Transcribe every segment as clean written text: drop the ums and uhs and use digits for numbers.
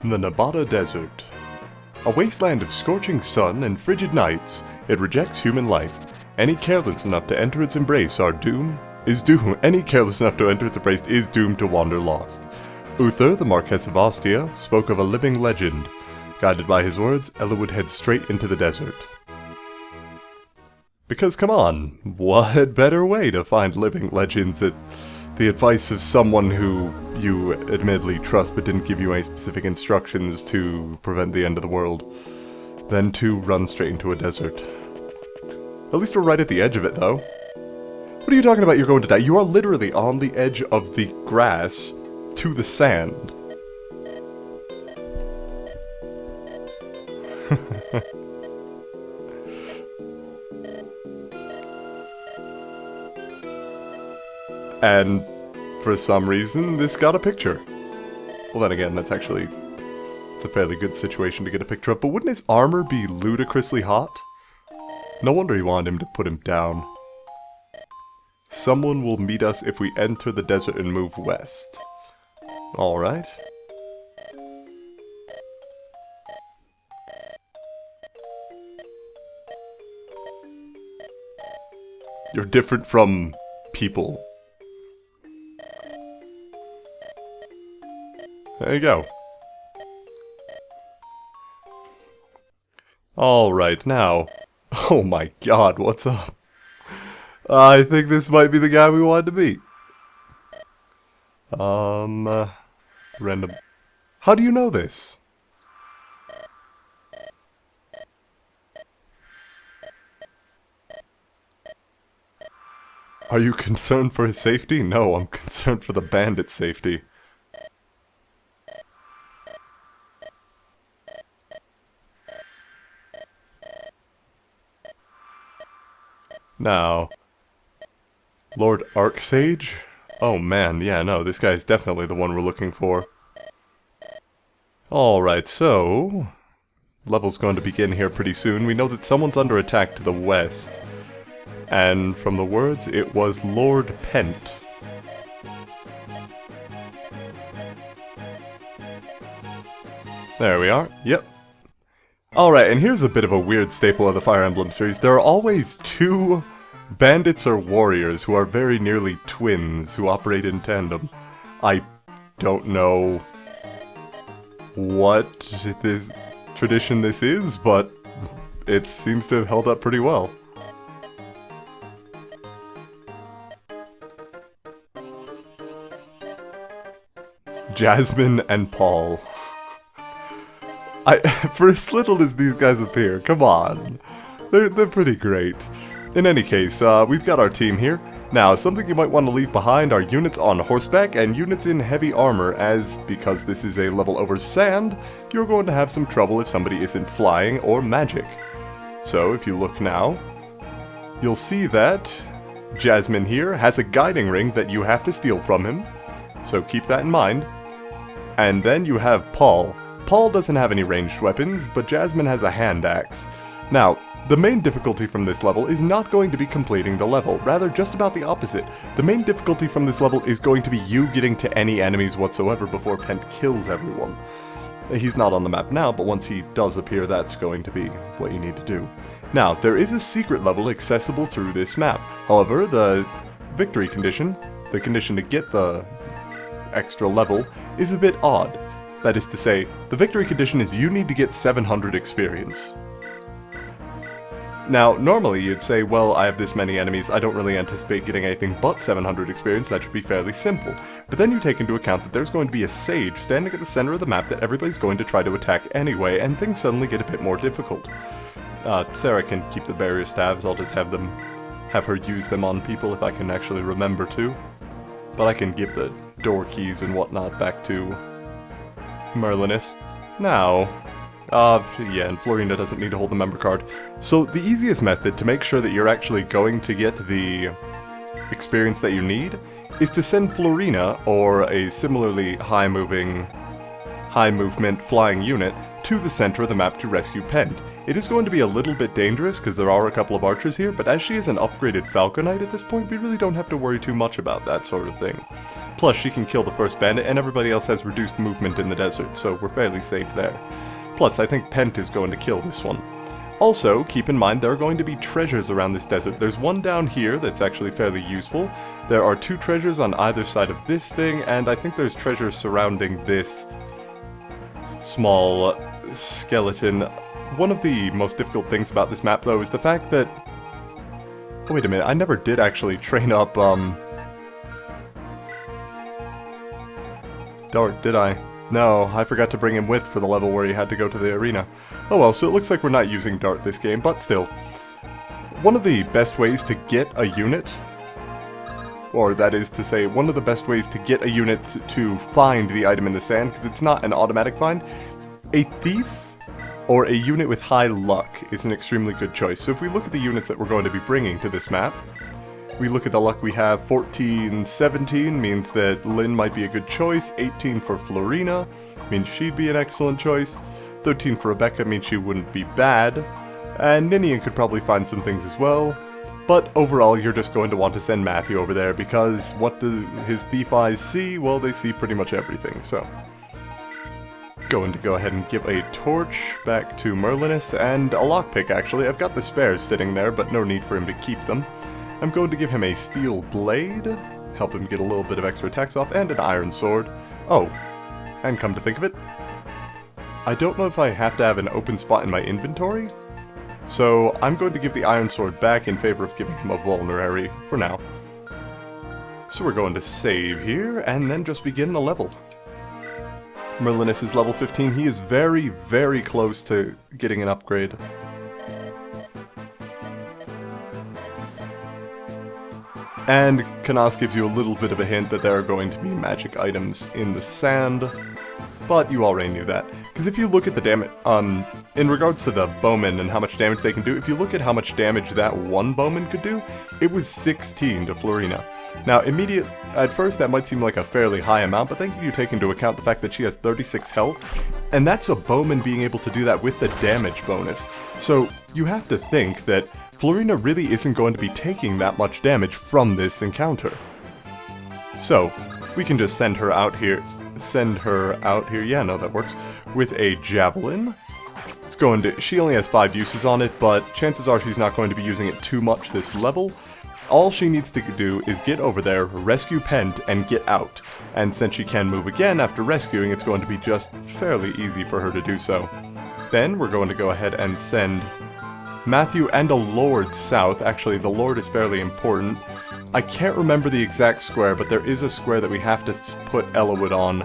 The Nabata Desert. A wasteland of scorching sun and frigid nights, it rejects human life. Any careless enough to enter its embrace is doomed to wander lost. Uther, the Marquess of Ostia, spoke of a living legend. Guided by his words, Ella would head straight into the desert. Because come on, what better way to find living legends at the advice of someone who you admittedly trust but didn't give you any specific instructions to prevent the end of the world, than to run straight into a desert. At least we're right at the edge of it, though. What are you talking about you're going to die? You are literally on the edge of the grass to the sand. And for some reason, this got a picture. Well, then again, it's a fairly good situation to get a picture of, but wouldn't his armor be ludicrously hot? No wonder he wanted him to put him down. Someone will meet us if we enter the desert and move west. Alright. You're different from people. There you go. Alright, now. Oh my god, what's up? I think this might be the guy we wanted to meet. Random. How do you know this? Are you concerned for his safety? No, I'm concerned for the bandit's safety. Now, Lord Arcsage? Oh man, yeah, no, this guy's definitely the one we're looking for. Alright, so level's going to begin here pretty soon. We know that someone's under attack to the west. And from the words, it was Lord Pent. There we are, yep. Alright, and here's a bit of a weird staple of the Fire Emblem series. There are always two bandits or warriors who are very nearly twins who operate in tandem. I don't know what this tradition this is, but it seems to have held up pretty well. Jasmine and Paul. For as little as these guys appear, come on. They're pretty great. In any case, we've got our team here. Now, something you might want to leave behind are units on horseback and units in heavy armor, as because this is a level over sand, you're going to have some trouble if somebody isn't flying or magic. So, if you look now, you'll see that Jasmine here has a guiding ring that you have to steal from him, so keep that in mind. And then you have Paul. Paul doesn't have any ranged weapons, but Jasmine has a hand axe. Now, the main difficulty from this level is not going to be completing the level, rather just about the opposite. The main difficulty from this level is going to be you getting to any enemies whatsoever before Pent kills everyone. He's not on the map now, but once he does appear, that's going to be what you need to do. Now, there is a secret level accessible through this map. However, the victory condition, the condition to get the extra level, is a bit odd. That is to say, the victory condition is you need to get 700 experience. Now, normally you'd say, well, I have this many enemies, I don't really anticipate getting anything but 700 experience, that should be fairly simple. But then you take into account that there's going to be a sage standing at the center of the map that everybody's going to try to attack anyway, and things suddenly get a bit more difficult. Sarah can keep the barrier staves, I'll just have her use them on people if I can actually remember to. But I can give the door keys and whatnot back to Merlinus. Now, yeah, and Florina doesn't need to hold the member card. So the easiest method to make sure that you're actually going to get the experience that you need is to send Florina, or a similarly high movement flying unit, to the center of the map to rescue Pent. It is going to be a little bit dangerous because there are a couple of archers here, but as she is an upgraded Falconite at this point, we really don't have to worry too much about that sort of thing. Plus, she can kill the first bandit, and everybody else has reduced movement in the desert, so we're fairly safe there. Plus, I think Pent is going to kill this one. Also, keep in mind there are going to be treasures around this desert. There's one down here that's actually fairly useful. There are 2 treasures on either side of this thing, and I think there's treasures surrounding this small skeleton. One of the most difficult things about this map, though, is the fact that... Oh, wait a minute, I never did actually train up, Dart, did I? No, I forgot to bring him with for the level where he had to go to the arena. Oh well, so it looks like we're not using Dart this game, but still. One of the best ways to get a unit, or that is to say, one of the best ways to get a unit to find the item in the sand, because it's not an automatic find, a thief or a unit with high luck is an extremely good choice. So if we look at the units that we're going to be bringing to this map, we look at the luck we have. 14, 17 means that Lynn might be a good choice. 18 for Florina means she'd be an excellent choice. 13 for Rebecca means she wouldn't be bad. And Ninian could probably find some things as well. But overall, you're just going to want to send Matthew over there, because what do his thief eyes see? Well, they see pretty much everything, so... Going to go ahead and give a torch back to Merlinus, and a lockpick actually. I've got the spares sitting there, but no need for him to keep them. I'm going to give him a steel blade, help him get a little bit of extra attacks off, and an iron sword. Oh, and come to think of it, I don't know if I have to have an open spot in my inventory, so I'm going to give the iron sword back in favor of giving him a vulnerary for now. So we're going to save here, and then just begin the level. Merlinus is level 15, he is very, very close to getting an upgrade. And Kanas gives you a little bit of a hint that there are going to be magic items in the sand, but you already knew that. Because if you look at the damage, in regards to the bowmen and how much damage they can do, if you look at how much damage that one bowman could do, it was 16 to Florina. Now, at first that might seem like a fairly high amount, but then you take into account the fact that she has 36 health, and that's a bowman being able to do that with the damage bonus. So you have to think that Florina really isn't going to be taking that much damage from this encounter. So, we can just send her out here, yeah, no, that works, with a javelin. It's going to, she only has 5 uses on it, but chances are she's not going to be using it too much this level. All she needs to do is get over there, rescue Pent, and get out. And since she can move again after rescuing, it's going to be just fairly easy for her to do so. Then we're going to go ahead and send Matthew and a Lord south. Actually, the Lord is fairly important. I can't remember the exact square, but there is a square that we have to put Ellawood on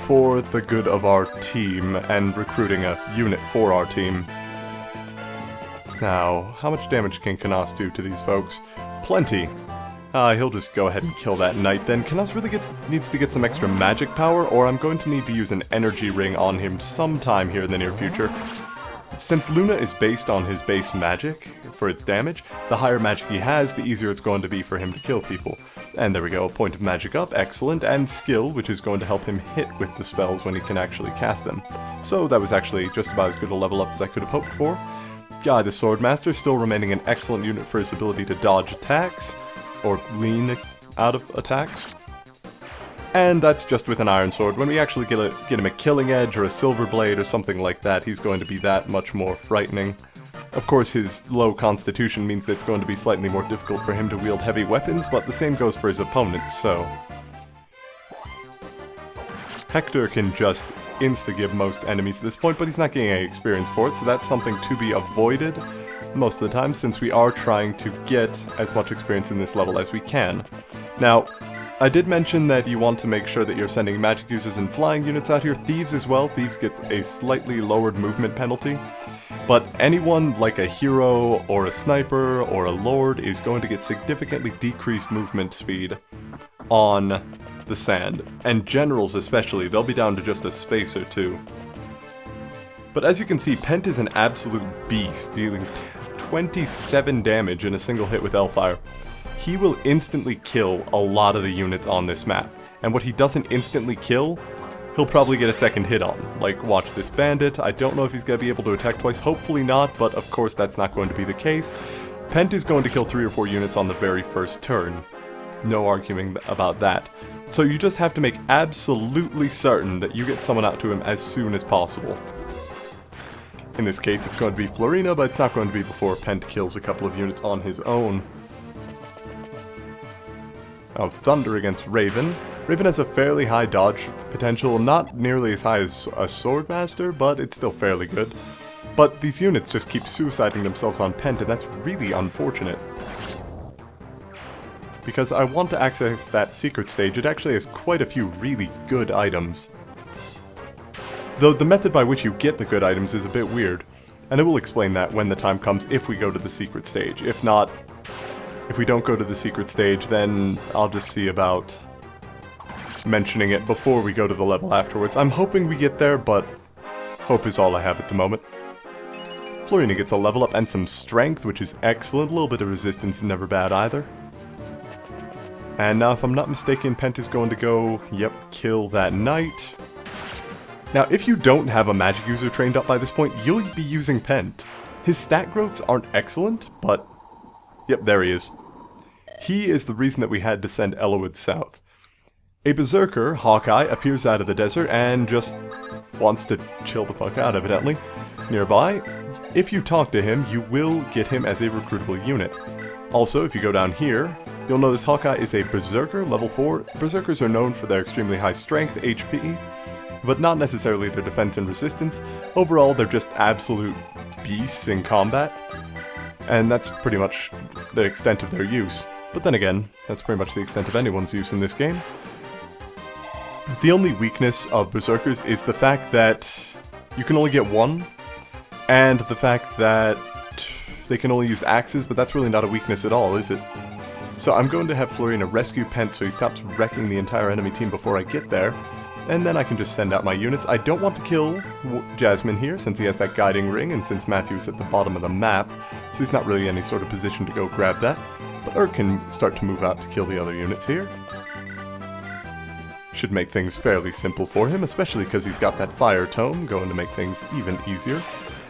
for the good of our team and recruiting a unit for our team. Now, how much damage can Kanas do to these folks? Plenty. He'll just go ahead and kill that knight then. Kanas really needs to get some extra magic power, or I'm going to need to use an energy ring on him sometime here in the near future. Since Luna is based on his base magic for its damage, the higher magic he has, the easier it's going to be for him to kill people. And there we go, a point of magic up, excellent, and skill, which is going to help him hit with the spells when he can actually cast them. So that was actually just about as good a level up as I could have hoped for. Guy the Swordmaster still remaining an excellent unit for his ability to dodge attacks, or lean out of attacks. And that's just with an iron sword. When we actually get him a killing edge or a silver blade or something like that, he's going to be that much more frightening. Of course, his low constitution means that it's going to be slightly more difficult for him to wield heavy weapons, but the same goes for his opponents, so... Hector can just insta-give most enemies at this point, but he's not getting any experience for it, so that's something to be avoided most of the time, since we are trying to get as much experience in this level as we can. Now, I did mention that you want to make sure that you're sending magic users and flying units out here. Thieves as well. Thieves gets a slightly lowered movement penalty. But anyone like a hero or a sniper or a lord is going to get significantly decreased movement speed on the sand. And generals especially, they'll be down to just a space or two. But as you can see, Pent is an absolute beast, dealing 27 damage in a single hit with Hellfire. He will instantly kill a lot of the units on this map. And what he doesn't instantly kill he'll probably get a second hit on. Like, watch this bandit. I don't know if he's going to be able to attack twice. Hopefully not, but of course that's not going to be the case. Pent is going to kill 3 or 4 units on the very first turn. No arguing about that. So you just have to make absolutely certain that you get someone out to him as soon as possible. In this case, it's going to be Florina, but it's not going to be before Pent kills a couple of units on his own. Oh, Thunder against Raven. Raven has a fairly high dodge potential, not nearly as high as a Swordmaster, but it's still fairly good. But these units just keep suiciding themselves on Pent, and that's really unfortunate. Because I want to access that secret stage, it actually has quite a few really good items. Though the method by which you get the good items is a bit weird, and I will explain that when the time comes if we go to the secret stage. If not, if we don't go to the secret stage, then I'll just see about mentioning it before we go to the level afterwards. I'm hoping we get there, but hope is all I have at the moment. Florina gets a level up and some strength, which is excellent. A little bit of resistance is never bad either. And now, if I'm not mistaken, Pent is going to go, yep, kill that knight. Now, if you don't have a magic user trained up by this point, you'll be using Pent. His stat growths aren't excellent, but yep, there he is. He is the reason that we had to send Elowood south. A berserker, Hawkeye, appears out of the desert and just wants to chill the fuck out, evidently. Nearby, if you talk to him, you will get him as a recruitable unit. Also, if you go down here, you'll notice Hawkeye is a berserker, level 4. Berserkers are known for their extremely high strength, HP, but not necessarily their defense and resistance. Overall, they're just absolute beasts in combat, and that's pretty much the extent of their use. But then again, that's pretty much the extent of anyone's use in this game. The only weakness of berserkers is the fact that you can only get one, and the fact that they can only use axes, but that's really not a weakness at all, is it? So I'm going to have Florina rescue Pent so he stops wrecking the entire enemy team before I get there, and then I can just send out my units. I don't want to kill Jasmine here, since he has that guiding ring, and since Matthew's at the bottom of the map, so he's not really in any sort of position to go grab that. But Urk can start to move out to kill the other units here. Should make things fairly simple for him, especially because he's got that fire tome, going to make things even easier.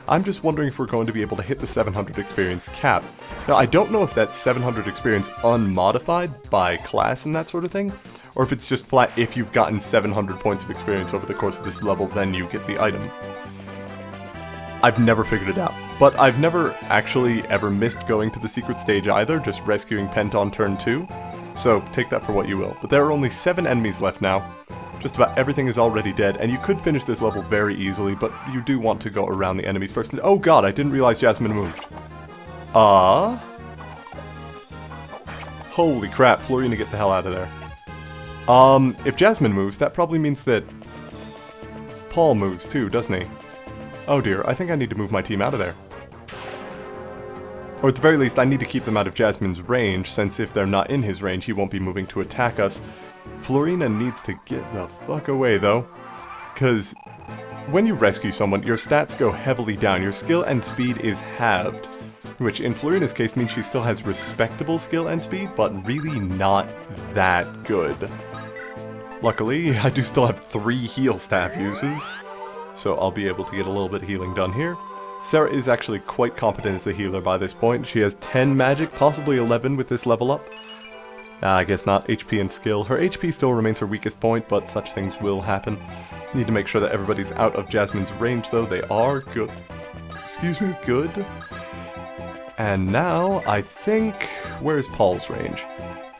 I'm just wondering if we're going to be able to hit the 700 experience cap. Now, I don't know if that's 700 experience unmodified by class and that sort of thing, or if it's just flat if you've gotten 700 points of experience over the course of this level, then you get the item. I've never figured it out, but I've never actually ever missed going to the secret stage either, just rescuing Pent on turn 2, so take that for what you will. But there are only 7 enemies left now. Just about everything is already dead, and you could finish this level very easily, but you do want to go around the enemies first. Oh god, I didn't realize Jasmine moved. Holy crap, Florina, get the hell out of there. If Jasmine moves, that probably means that Paul moves too, doesn't he? Oh dear, I think I need to move my team out of there. Or at the very least, I need to keep them out of Jasmine's range, since if they're not in his range, he won't be moving to attack us. Florina needs to get the fuck away, though, because when you rescue someone, your stats go heavily down. Your skill and speed is halved, which in Florina's case means she still has respectable skill and speed, but really not that good. Luckily, I do still have 3 heal staff uses, so I'll be able to get a little bit of healing done here. Sarah is actually quite competent as a healer by this point. She has 10 magic, possibly 11 with this level up. I guess not. HP and skill. Her HP still remains her weakest point, but such things will happen. Need to make sure that everybody's out of Jasmine's range, though. They are good. Excuse me, good. And now, I think... Where's Paul's range?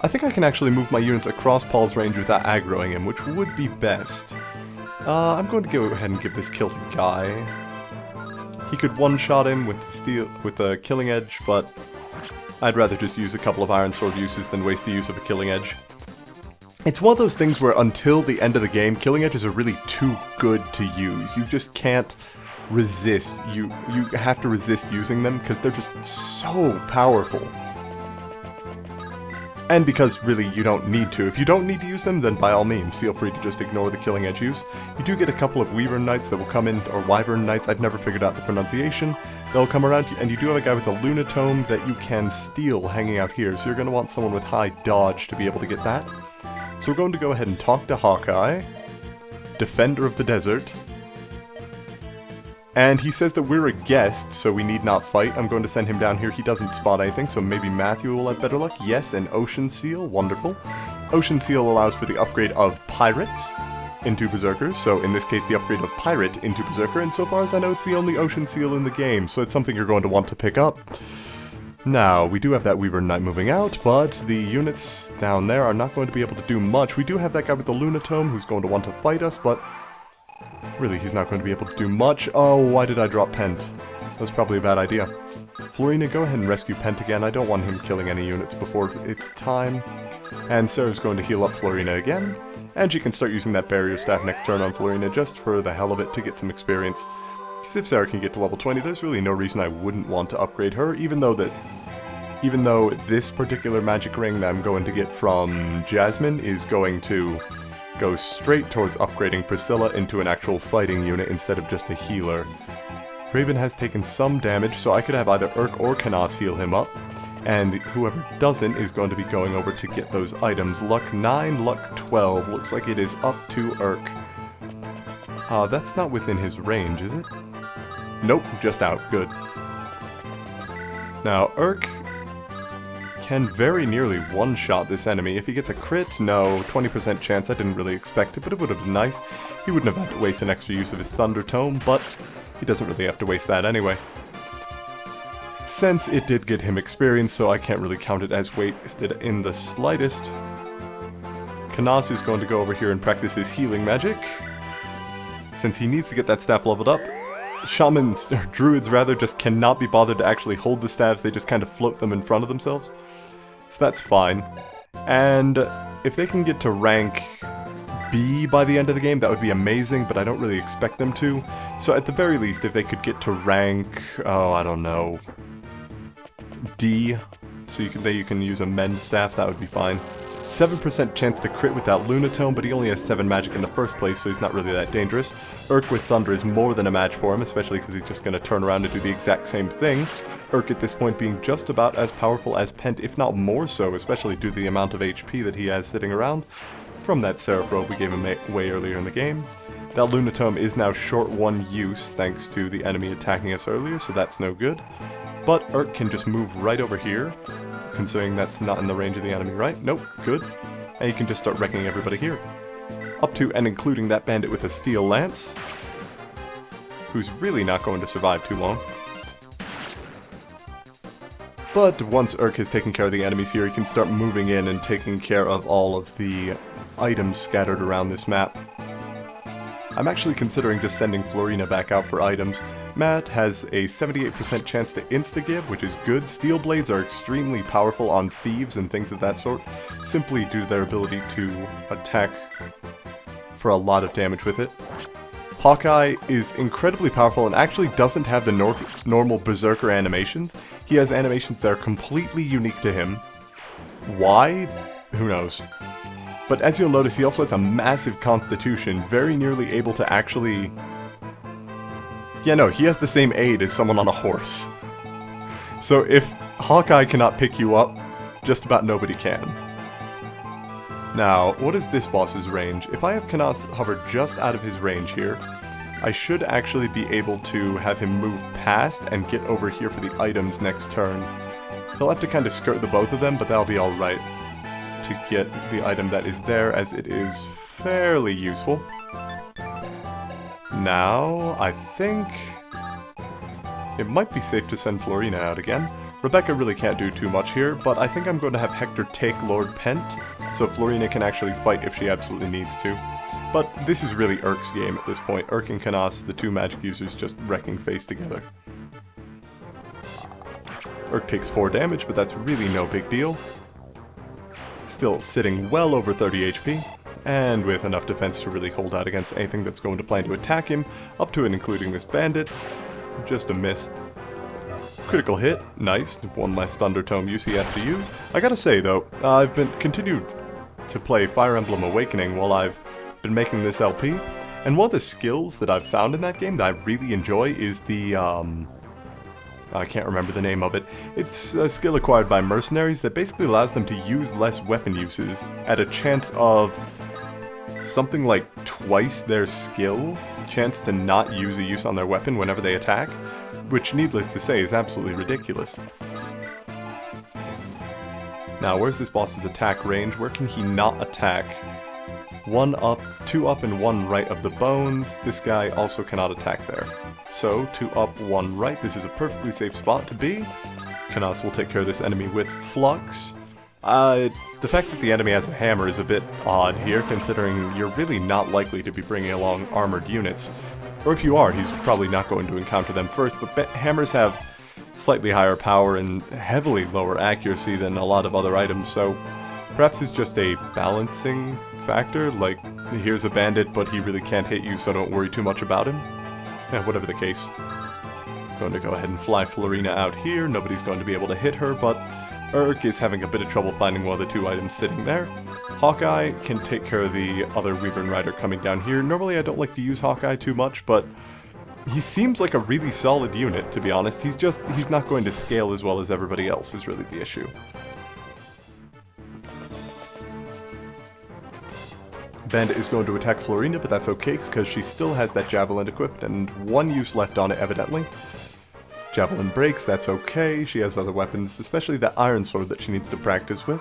I think I can actually move my units across Paul's range without aggroing him, which would be best. I'm going to go ahead and give this kill to Guy. He could one-shot him with the killing edge, but I'd rather just use a couple of Iron Sword uses than waste the use of a killing edge. It's one of those things where until the end of the game, killing edges are really too good to use. You just can't resist. You have to resist using them because they're just so powerful. And because, really, you don't need to. If you don't need to use them, then by all means, feel free to just ignore the killing edge use. You do get a couple of Weaver Knights that will come in, or Wyvern Knights, I've never figured out the pronunciation. They'll come around, and you do have a guy with a Lunatome that you can steal hanging out here, so you're going to want someone with high dodge to be able to get that. So we're going to go ahead and talk to Hawkeye. Defender of the Desert. And he says that we're a guest, so we need not fight. I'm going to send him down here. He doesn't spot anything, so maybe Matthew will have better luck. Yes, an Ocean Seal. Wonderful. Ocean Seal allows for the upgrade of Pirates into Berserkers, so in this case the upgrade of Pirate into Berserker, and so far as I know it's the only Ocean Seal in the game, so it's something you're going to want to pick up. Now, we do have that Weaver Knight moving out, but the units down there are not going to be able to do much. We do have that guy with the Lunatome who's going to want to fight us, but really he's not going to be able to do much. Oh, why did I drop Pent? That was probably a bad idea. Florina, go ahead and rescue Pent again. I don't want him killing any units before it's time. And Sarah's going to heal up Florina again. And she can start using that Barrier Staff next turn on Florina just for the hell of it to get some experience. Because if Sarah can get to level 20, there's really no reason I wouldn't want to upgrade her, even though this particular magic ring that I'm going to get from Jasmine is going to go straight towards upgrading Priscilla into an actual fighting unit instead of just a healer. Raven has taken some damage, so I could have either Urk or Canas heal him up. And whoever doesn't is going to be going over to get those items. Luck 9, Luck 12. Looks like it is up to Urk. That's not within his range, is it? Nope, just out. Good. Now, Urk can very nearly one-shot this enemy. If he gets a crit, no, 20% chance. I didn't really expect it, but it would have been nice. He wouldn't have had to waste an extra use of his Thunder Tome, but he doesn't really have to waste that anyway. Since it did get him experience, so I can't really count it as wasted in the slightest. Canas is going to go over here and practice his healing magic, since he needs to get that staff leveled up. Shamans, or druids rather, just cannot be bothered to actually hold the staves, they just kind of float them in front of themselves. So that's fine. And if they can get to rank B by the end of the game, that would be amazing, but I don't really expect them to. So at the very least, if they could get to rank, oh, I don't know, D, so you can use a Mend Staff, that would be fine. 7% chance to crit with that Lunatome, but he only has 7 magic in the first place, so he's not really that dangerous. Urk with Thunder is more than a match for him, especially because he's just going to turn around and do the exact same thing. Urk at this point being just about as powerful as Pent, if not more so, especially due to the amount of HP that he has sitting around from that Seraph Robe we gave him way earlier in the game. That Lunatome is now short one use thanks to the enemy attacking us earlier, so that's no good. But Urk can just move right over here, considering that's not in the range of the enemy, right? Nope, good. And you can just start wrecking everybody here. Up to and including that bandit with a Steel Lance, who's really not going to survive too long. But once Urk has taken care of the enemies here, he can start moving in and taking care of all of the items scattered around this map. I'm actually considering just sending Florina back out for items. Matt has a 78% chance to insta-give, which is good. Steel Blades are extremely powerful on thieves and things of that sort, simply due to their ability to attack for a lot of damage with it. Hawkeye is incredibly powerful and actually doesn't have the normal Berserker animations. He has animations that are completely unique to him. Why? Who knows. But as you'll notice, he also has a massive constitution, very nearly able to actually... Yeah, no, he has the same aid as someone on a horse. So if Hawkeye cannot pick you up, just about nobody can. Now, what is this boss's range? If I have Canas hover just out of his range here, I should actually be able to have him move past and get over here for the items next turn. He'll have to kind of skirt the both of them, but that'll be alright to get the item that is there, as it is fairly useful. Now, I think it might be safe to send Florina out again. Rebecca really can't do too much here, but I think I'm going to have Hector take Lord Pent, so Florina can actually fight if she absolutely needs to. But this is really Urk's game at this point. Urk and Canas, the two magic users, just wrecking face together. Urk takes 4 damage, but that's really no big deal. Still sitting well over 30 HP. And with enough defense to really hold out against anything that's going to plan to attack him, up to and including this bandit. Just a miss. Critical hit, nice, one less Thunder Tome use he has to use. I gotta say though, I've been continued to play Fire Emblem Awakening while I've been making this LP, and one of the skills that I've found in that game that I really enjoy is the, I can't remember the name of it. It's a skill acquired by mercenaries that basically allows them to use less weapon uses at a chance of something like twice their skill chance to not use a use on their weapon whenever they attack, which needless to say is absolutely ridiculous. Now, where's this boss's attack range? Where can he not attack? 1 up, 2 up, and 1 right of the bones. This guy also cannot attack there. So, 2 up, 1 right. This is a perfectly safe spot to be. Kanas will take care of this enemy with Flux. The fact that the enemy has a hammer is a bit odd here, considering you're really not likely to be bringing along armored units. Or if you are, he's probably not going to encounter them first, but hammers have slightly higher power and heavily lower accuracy than a lot of other items, so perhaps it's just a balancing factor, like here's a bandit but he really can't hit you, so don't worry too much about him. Yeah, whatever the case. Going to go ahead and fly Florina out here. Nobody's going to be able to hit her, but Urk is having a bit of trouble finding one of the 2 items sitting there. Hawkeye can take care of the other Wyvern Rider coming down here. Normally I don't like to use Hawkeye too much, but he seems like a really solid unit, to be honest. He's not going to scale as well as everybody else is really the issue. Bandit is going to attack Florina, but that's okay, because she still has that Javelin equipped, and 1 use left on it, evidently. Javelin breaks, that's okay. She has other weapons, especially that Iron Sword that she needs to practice with.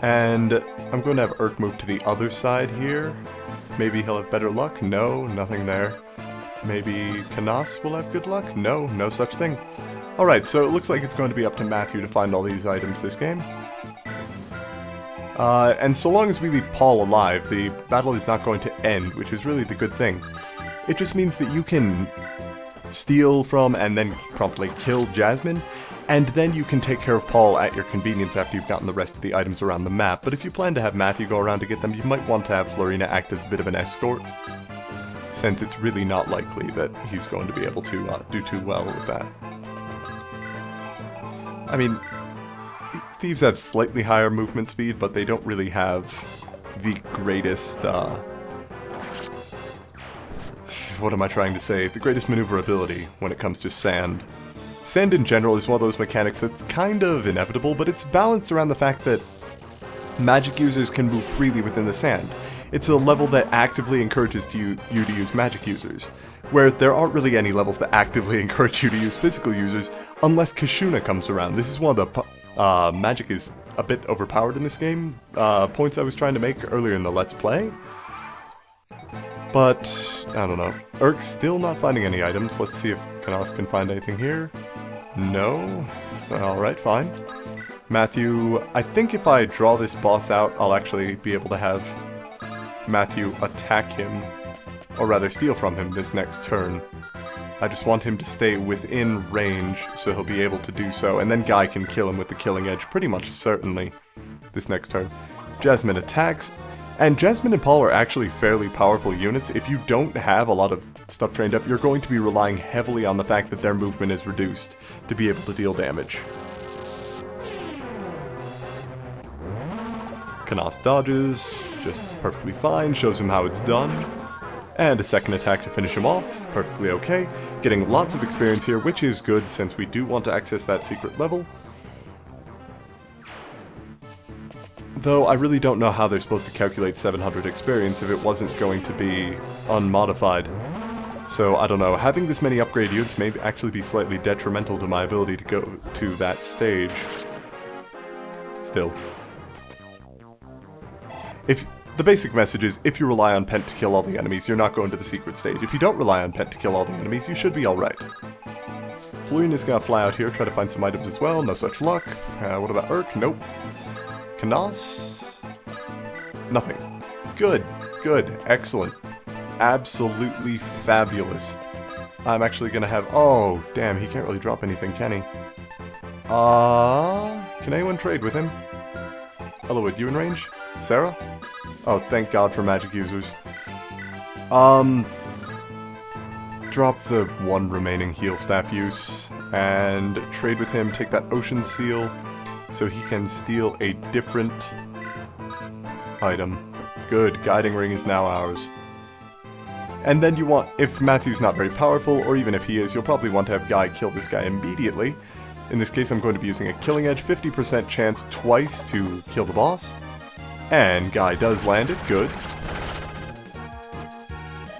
And I'm going to have Urk move to the other side here. Maybe he'll have better luck? No, nothing there. Maybe Kanas will have good luck? No, no such thing. Alright, so it looks like it's going to be up to Matthew to find all these items this game. And so long as we leave Paul alive, the battle is not going to end, which is really the good thing. It just means that you can steal from and then promptly kill Jasmine, and then you can take care of Paul at your convenience after you've gotten the rest of the items around the map. But if you plan to have Matthew go around to get them, you might want to have Florina act as a bit of an escort, since it's really not likely that he's going to be able to do too well with that. I mean, thieves have slightly higher movement speed, but they don't really have the greatest, what am I trying to say? The greatest maneuverability when it comes to sand. Sand in general is one of those mechanics that's kind of inevitable, but it's balanced around the fact that magic users can move freely within the sand. It's a level that actively encourages you to use magic users, where there aren't really any levels that actively encourage you to use physical users unless Kashuna comes around. This is one of the magic is a bit overpowered in this game, points I was trying to make earlier in the Let's Play. But, I don't know. Urk's still not finding any items. Let's see if Kanas can find anything here. No? Alright, fine. Matthew, I think if I draw this boss out, I'll actually be able to have Matthew attack him, or rather steal from him this next turn. I just want him to stay within range, so he'll be able to do so, and then Guy can kill him with the Killing Edge pretty much certainly this next turn. Jasmine attacks, and Jasmine and Paul are actually fairly powerful units. If you don't have a lot of stuff trained up, you're going to be relying heavily on the fact that their movement is reduced to be able to deal damage. Kanas dodges, just perfectly fine, shows him how it's done. And a second attack to finish him off, perfectly okay. Getting lots of experience here, which is good since we do want to access that secret level. Though I really don't know how they're supposed to calculate 700 experience if it wasn't going to be unmodified. So I don't know, having this many upgrade units may actually be slightly detrimental to my ability to go to that stage. Still. The basic message is, if you rely on Pent to kill all the enemies, you're not going to the secret stage. If you don't rely on Pent to kill all the enemies, you should be alright. Florina's gonna fly out here, try to find some items as well, no such luck. What about Urk? Nope. Kanas? Nothing. Good, good, excellent. Absolutely fabulous. I'm actually gonna have... Oh, damn, he can't really drop anything, can he? Can anyone trade with him? Elowood, you in range? Sarah? Oh, thank God for magic users. Drop the one remaining heal staff use, and trade with him, take that ocean seal, so he can steal a different item. Good, guiding ring is now ours. And then you want, if Matthew's not very powerful, or even if he is, you'll probably want to have Guy kill this guy immediately. In this case, I'm going to be using a Killing Edge, 50% chance twice to kill the boss. And Guy does land it, good.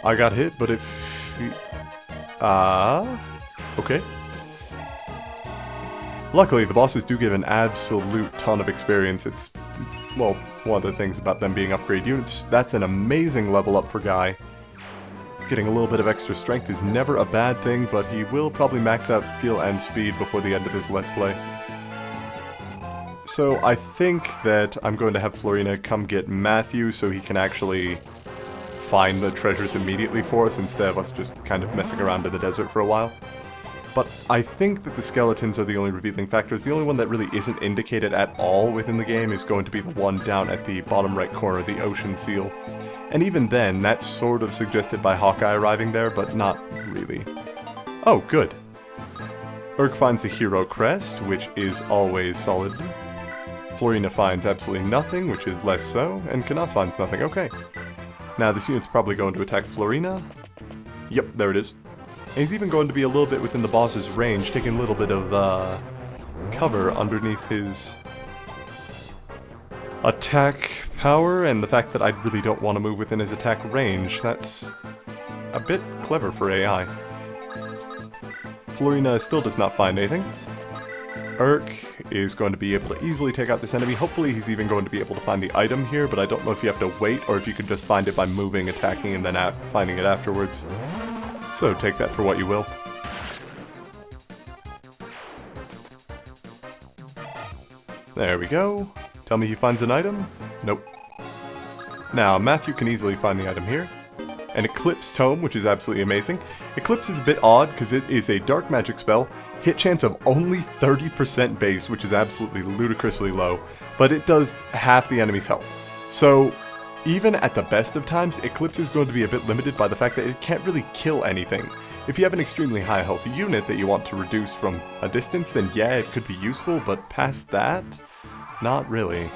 I got hit, but if... okay. Luckily, the bosses do give an absolute ton of experience. It's, well, one of the things about them being upgrade units. That's an amazing level up for Guy. Getting a little bit of extra strength is never a bad thing, but he will probably max out skill and speed before the end of his Let's Play. So I think that I'm going to have Florina come get Matthew so he can actually find the treasures immediately for us instead of us just kind of messing around in the desert for a while. But I think that the skeletons are the only revealing factors. The only one that really isn't indicated at all within the game is going to be the one down at the bottom right corner, the ocean seal. And even then, that's sort of suggested by Hawkeye arriving there, but not really. Oh, good. Urk finds the hero crest, which is always solid. Florina finds absolutely nothing, which is less so, and Canas finds nothing. Okay. Now, this unit's probably going to attack Florina. Yep, there it is. And he's even going to be a little bit within the boss's range, taking a little bit of cover underneath his attack power, and the fact that I really don't want to move within his attack range. That's a bit clever for AI. Florina still does not find anything. Urk is going to be able to easily take out this enemy. Hopefully he's even going to be able to find the item here, but I don't know if you have to wait or if you can just find it by moving, attacking, and then finding it afterwards. So take that for what you will. There we go. Tell me he finds an item? Nope. Now, Matthew can easily find the item here. An Eclipse Tome, which is absolutely amazing. Eclipse is a bit odd because it is a dark magic spell. Hit chance of only 30% base, which is absolutely ludicrously low. But it does half the enemy's health. So, even at the best of times, Eclipse is going to be a bit limited by the fact that it can't really kill anything. If you have an extremely high health unit that you want to reduce from a distance, then yeah, it could be useful, but past that, not really.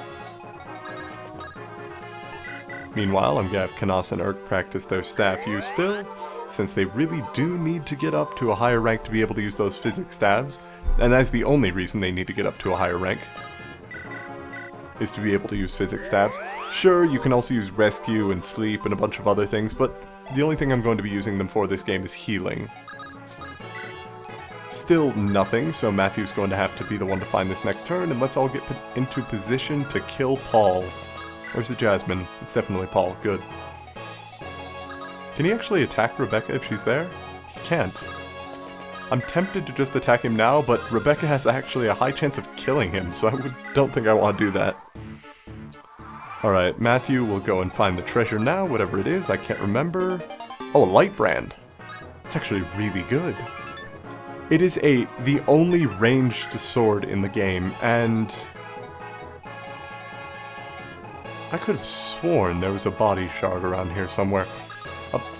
Meanwhile, I'm gonna have Canas and Urk practice their staff use still, since they really do need to get up to a higher rank to be able to use those physics staves, and that's the only reason they need to get up to a higher rank, is to be able to use physics staves. Sure, you can also use rescue and sleep and a bunch of other things, but the only thing I'm going to be using them for this game is healing. Still nothing, so Matthew's going to have to be the one to find this next turn, and let's all get into position to kill Paul. Where's the Jasmine? It's definitely Paul. Good. Can he actually attack Rebecca if she's there? He can't. I'm tempted to just attack him now, but Rebecca has actually a high chance of killing him, so I don't think I want to do that. Alright, Matthew will go and find the treasure now, whatever it is, I can't remember. Oh, a light brand. It's actually really good. It is the only ranged sword in the game, and I could have sworn there was a body shard around here somewhere.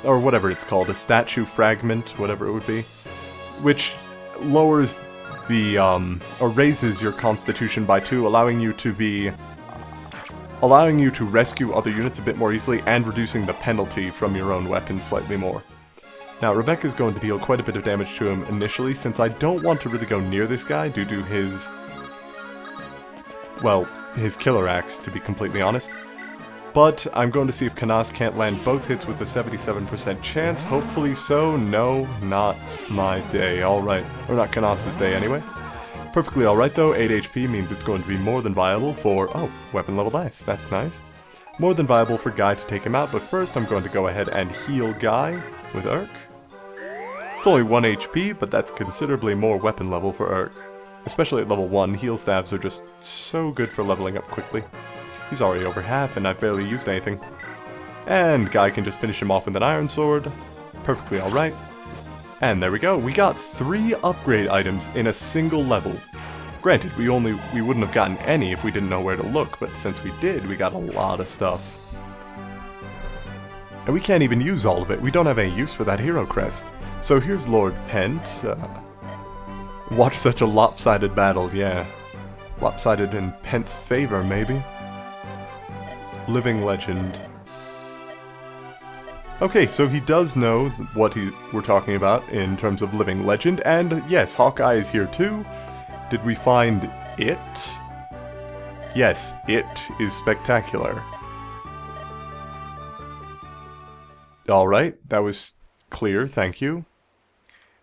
Or whatever it's called, a statue fragment, whatever it would be. Which lowers the, or raises your constitution by 2, allowing you to rescue other units a bit more easily, and reducing the penalty from your own weapon slightly more. Now, Rebecca's going to deal quite a bit of damage to him initially, since I don't want to really go near this guy due to his, well, his killer axe, to be completely honest. But I'm going to see if Canas can't land both hits with a 77% chance. Hopefully so. No, not my day. Alright. Or not Canas' day anyway. Perfectly alright though. 8 HP means it's going to be more than viable for... oh, weapon level dice. That's nice. More than viable for Guy to take him out, but first I'm going to go ahead and heal Guy with Urk. It's only 1 HP, but that's considerably more weapon level for Urk. Especially at level 1, heal staves are just so good for leveling up quickly. He's already over half, and I've barely used anything. And Guy can just finish him off with an iron sword. Perfectly alright. And there we go, we got 3 upgrade items in a single level. Granted, we wouldn't have gotten any if we didn't know where to look, but since we did, we got a lot of stuff. And we can't even use all of it, we don't have any use for that hero crest. So here's Lord Pent. Watch such a lopsided battle, yeah. Lopsided in Pent's favor, maybe. Living legend. Okay, so he does know what we're talking about in terms of living legend, and yes, Hawkeye is here too. Did we find it? Yes, it is spectacular. Alright, that was clear, thank you.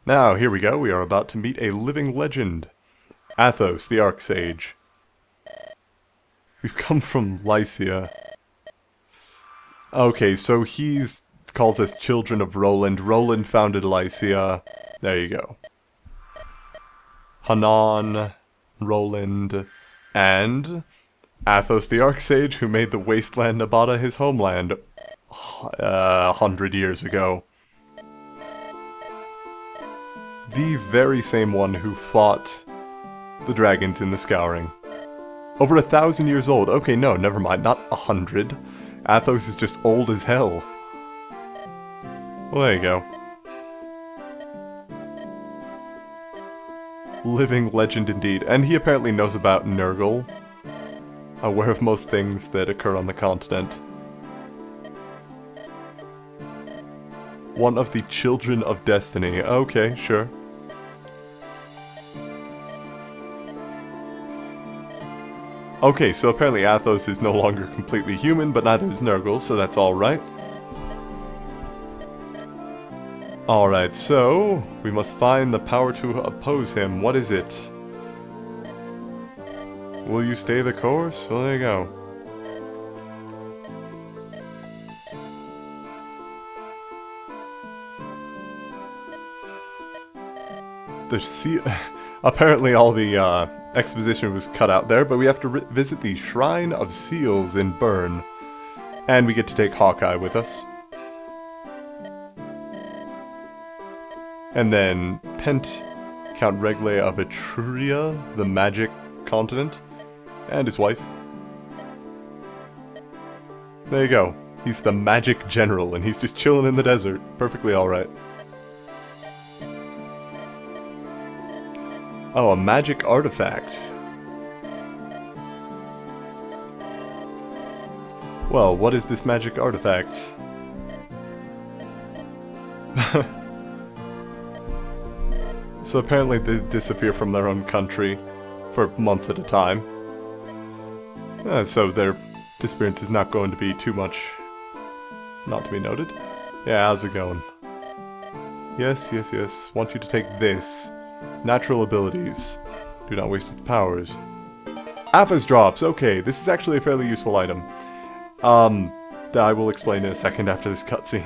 Now, here we go, we are about to meet a living legend. Athos, the Archsage. We've come from Lycia. Okay, so he's calls us children of Roland. Roland founded Lycia. There you go. Hanan, Roland, and Athos the Archsage, who made the wasteland Nabata his homeland 100 years ago. The very same one who fought the dragons in the Scouring. Over 1,000 years old. Okay, no, never mind, not 100. Athos is just old as hell. Well, there you go. Living legend indeed. And he apparently knows about Nergal. Aware of most things that occur on the continent. One of the children of destiny. Okay, sure. Okay, so apparently Athos is no longer completely human, but neither is Nergal, so that's alright. Alright, so we must find the power to oppose him. What is it? Will you stay the course? Well, there you go. Apparently all the exposition was cut out there, but we have to visit the Shrine of Seals in Bern. And we get to take Hawkeye with us. And then Count Regle of Etruria, the magic continent, and his wife. There you go. He's the magic general, and he's just chilling in the desert. Perfectly alright. Oh, a magic artifact. Well, what is this magic artifact? So apparently they disappear from their own country for months at a time. So their disappearance is not going to be too much not to be noted. Yeah, how's it going? Yes, yes, yes. Want you to take this. Natural abilities. Do not waste its powers. Aphis drops. Okay, this is actually a fairly useful item. I will explain in a second after this cutscene.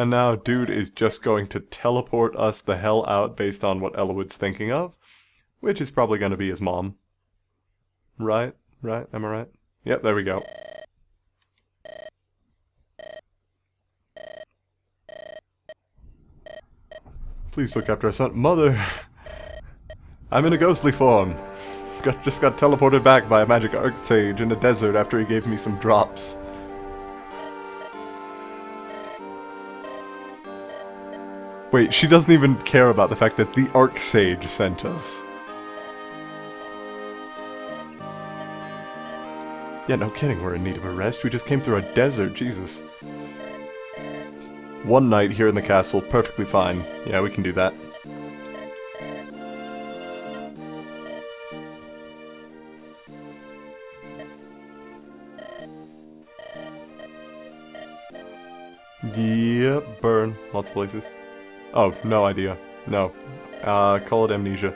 And now dude is just going to teleport us the hell out based on what Elowood's thinking of. Which is probably going to be his mom. Right? Right? Am I right? Yep, there we go. Please look after our son. Mother! I'm in a ghostly form. Just got teleported back by a magic archsage in a desert after he gave me some drops. Wait, she doesn't even care about the fact that the archsage sent us. Yeah, no kidding, we're in need of a rest. We just came through a desert, Jesus. One night here in the castle, perfectly fine. Yeah, we can do that. Yep, Bern. Lots of places. Oh, no idea. No. Call it amnesia.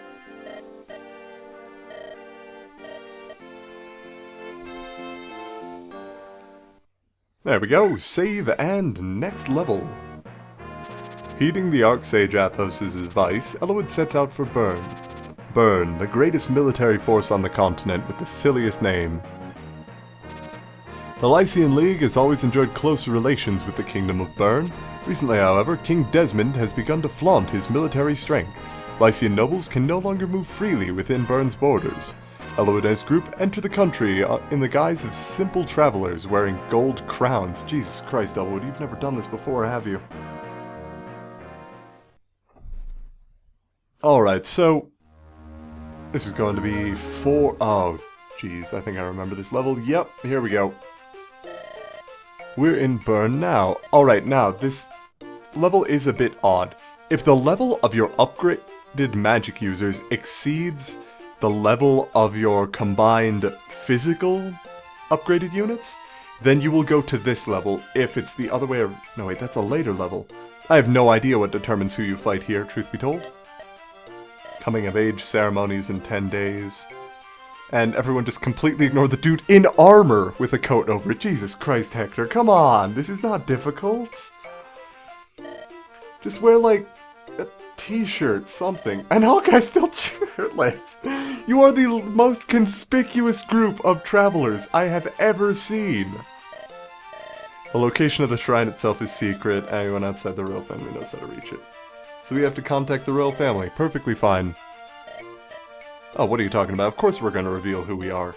There we go, save and next level. Heeding the Archsage Athos' advice, Elowood sets out for Bern. Bern, the greatest military force on the continent with the silliest name. The Lycian League has always enjoyed close relations with the Kingdom of Bern. Recently, however, King Desmond has begun to flaunt his military strength. Lycian nobles can no longer move freely within Bern's borders. Elowood and his group enter the country in the guise of simple travelers wearing gold crowns. Jesus Christ, Elowood, you've never done this before, have you? Alright, so this is going to be oh, jeez, I think I remember this level. Yep, here we go. We're in Bern now. Alright, now, this level is a bit odd. If the level of your upgraded magic users exceeds the level of your combined physical upgraded units, then you will go to this level. If it's the other way around... No, wait, that's a later level. I have no idea what determines who you fight here, truth be told. Coming of age ceremonies in 10 days. And everyone just completely ignored the dude in armor with a coat over it. Jesus Christ, Hector, come on! This is not difficult. Just wear, like, a t-shirt, something. And Hawkeye's still shirtless! You are the most conspicuous group of travelers I have ever seen. The location of the shrine itself is secret. Anyone outside the royal family knows how to reach it. So we have to contact the royal family. Perfectly fine. Oh, what are you talking about? Of course we're going to reveal who we are.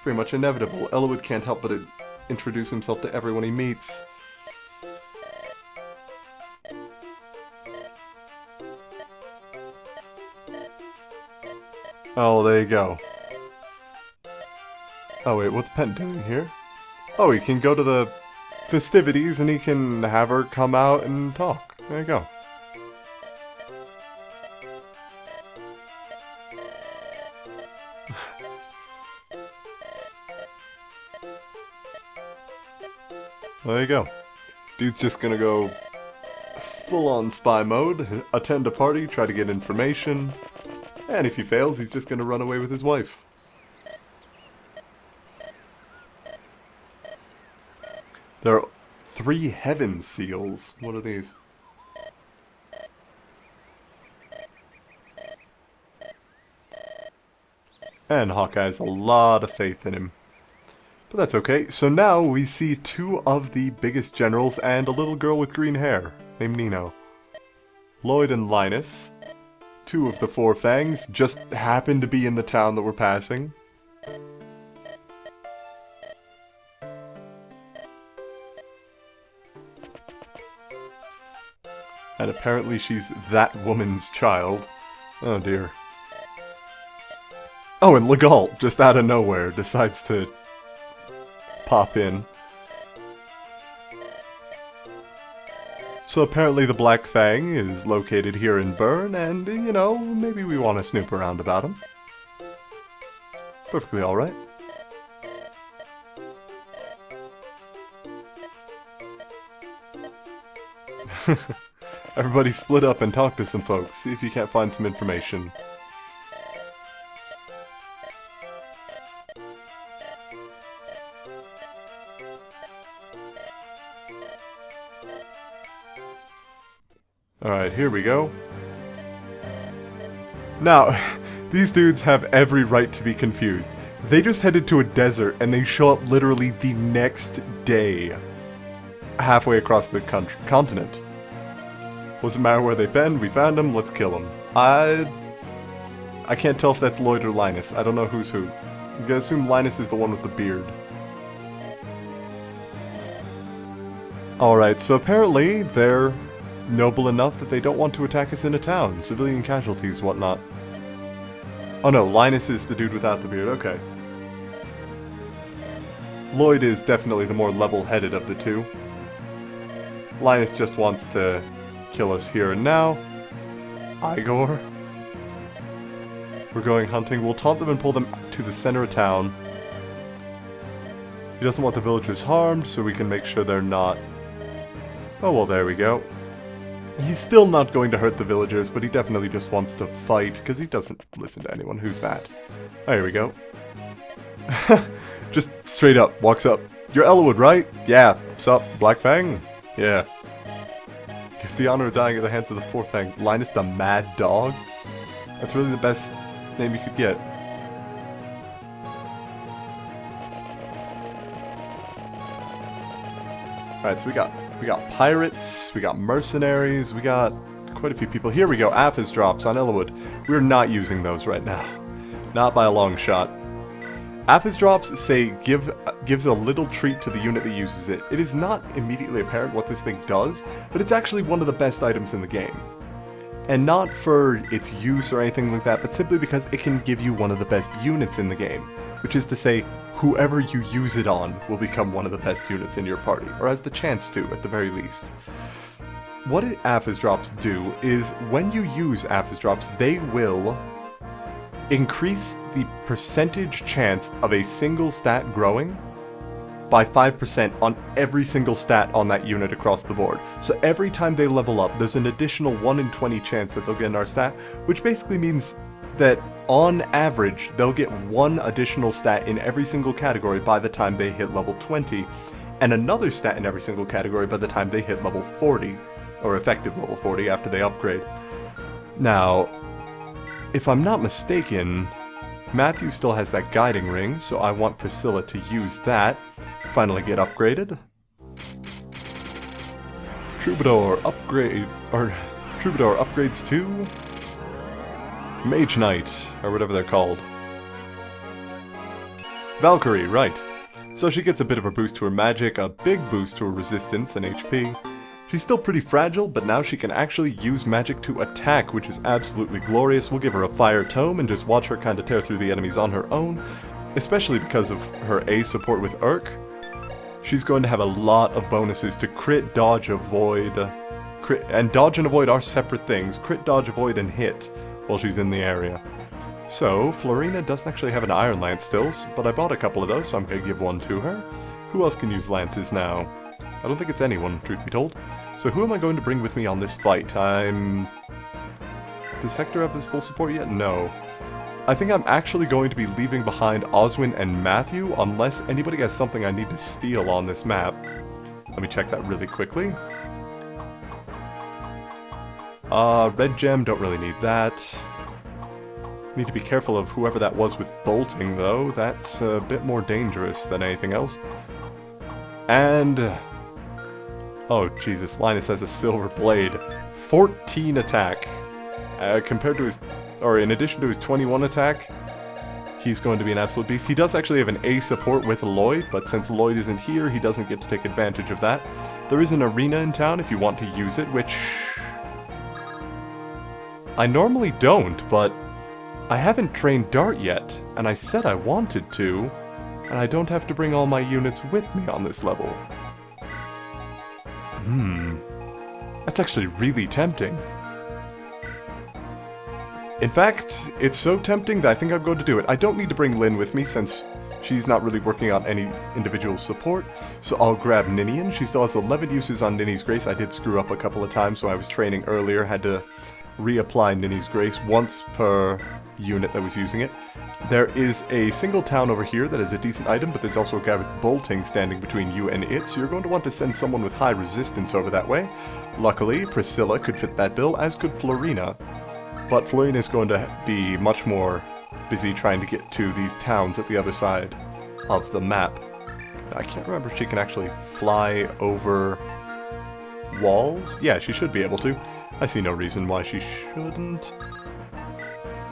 Pretty much inevitable. Elwood can't help but introduce himself to everyone he meets. Oh, there you go. Oh wait, what's Pen doing here? Oh, he can go to the festivities and he can have her come out and talk. There you go. There you go. Dude's just gonna go full-on spy mode, attend a party, try to get information, and if he fails, he's just gonna run away with his wife. There are 3 heaven seals. What are these? And Hawkeye has a lot of faith in him. But that's okay. So now we see 2 of the biggest generals and a little girl with green hair named Nino. Lloyd and Linus, 2 of the 4 Fangs, just happen to be in the town that we're passing. And apparently she's that woman's child. Oh dear. Oh, and Nergal, just out of nowhere, decides to pop in. So apparently the Black Fang is located here in Bern, and, you know, maybe we want to snoop around about him. Perfectly alright. Everybody split up and talk to some folks, see if you can't find some information. Alright, here we go. Now, these dudes have every right to be confused. They just headed to a desert and they show up literally the next day. Halfway across the continent. Doesn't matter where they've been, we found them, let's kill them. I can't tell if that's Lloyd or Linus. I don't know who's who. I'm gonna assume Linus is the one with the beard. Alright, so apparently they're noble enough that they don't want to attack us in a town. Civilian casualties, whatnot. Oh no, Linus is the dude without the beard, okay. Lloyd is definitely the more level-headed of the 2. Linus just wants to kill us here and now. Igor. We're going hunting. We'll taunt them and pull them to the center of town. He doesn't want the villagers harmed, so we can make sure they're not... Oh, well, there we go. He's still not going to hurt the villagers, but he definitely just wants to fight, because he doesn't listen to anyone. Who's that? Oh, here we go. Just straight up, walks up. You're Elwood, right? Yeah. Sup, Black Fang? Yeah. Give the honor of dying at the hands of the 4th Fang. Linus the Mad Dog? That's really the best name you could get. Alright, so we got pirates, we got mercenaries, we got quite a few people. Here we go, Aphis drops on Elwood. We're not using those right now. Not by a long shot. Aphis drops say gives a little treat to the unit that uses it. It is not immediately apparent what this thing does, but it's actually one of the best items in the game. And not for its use or anything like that, but simply because it can give you one of the best units in the game. Which is to say, whoever you use it on will become one of the best units in your party, or has the chance to, at the very least. What Aphis drops do is, when you use Aphis drops, they will increase the percentage chance of a single stat growing by 5% on every single stat on that unit across the board. So every time they level up, there's an additional 1 in 20 chance that they'll get another stat, which basically means that on average, they'll get 1 additional stat in every single category by the time they hit level 20, and another stat in every single category by the time they hit level 40, or effective level 40 after they upgrade. Now, if I'm not mistaken, Matthew still has that guiding ring, so I want Priscilla to use that. Finally get upgraded. Troubadour upgrades to Mage Knight, or whatever they're called. Valkyrie, right. So she gets a bit of a boost to her magic, a big boost to her resistance and HP. She's still pretty fragile, but now she can actually use magic to attack, which is absolutely glorious. We'll give her a fire tome and just watch her kind of tear through the enemies on her own, especially because of her A support with Urk. She's going to have a lot of bonuses to crit, dodge, avoid. And dodge and avoid are separate things. Crit, dodge, avoid, and hit while she's in the area. So, Florina doesn't actually have an Iron Lance still, but I bought a couple of those, so I'm going to give one to her. Who else can use lances now? I don't think it's anyone, truth be told. So who am I going to bring with me on this fight? Does Hector have his full support yet? No. I think I'm actually going to be leaving behind Oswin and Matthew, unless anybody has something I need to steal on this map. Let me check that really quickly. Red gem, don't really need that. Need to be careful of whoever that was with bolting, though. That's a bit more dangerous than anything else. And... oh, Jesus, Linus has a silver blade. 14 attack. Compared to his... or in addition to his 21 attack, he's going to be an absolute beast. He does actually have an A support with Lloyd, but since Lloyd isn't here, he doesn't get to take advantage of that. There is an arena in town if you want to use it, which... I normally don't, but I haven't trained Dart yet, and I said I wanted to, and I don't have to bring all my units with me on this level. That's actually really tempting. In fact, it's so tempting that I think I'm going to do it. I don't need to bring Lynn with me since she's not really working on any individual support, so I'll grab Ninian. She still has 11 uses on Ninny's Grace. I did screw up a couple of times, so I was training earlier, had to reapply Ninny's Grace once per unit that was using it. There is a single town over here that is a decent item, but there's also a guy with bolting standing between you and it, so you're going to want to send someone with high resistance over that way. Luckily, Priscilla could fit that bill, as could Florina. But Florina is going to be much more busy trying to get to these towns at the other side of the map. I can't remember if she can actually fly over walls. Yeah, she should be able to. I see no reason why she shouldn't.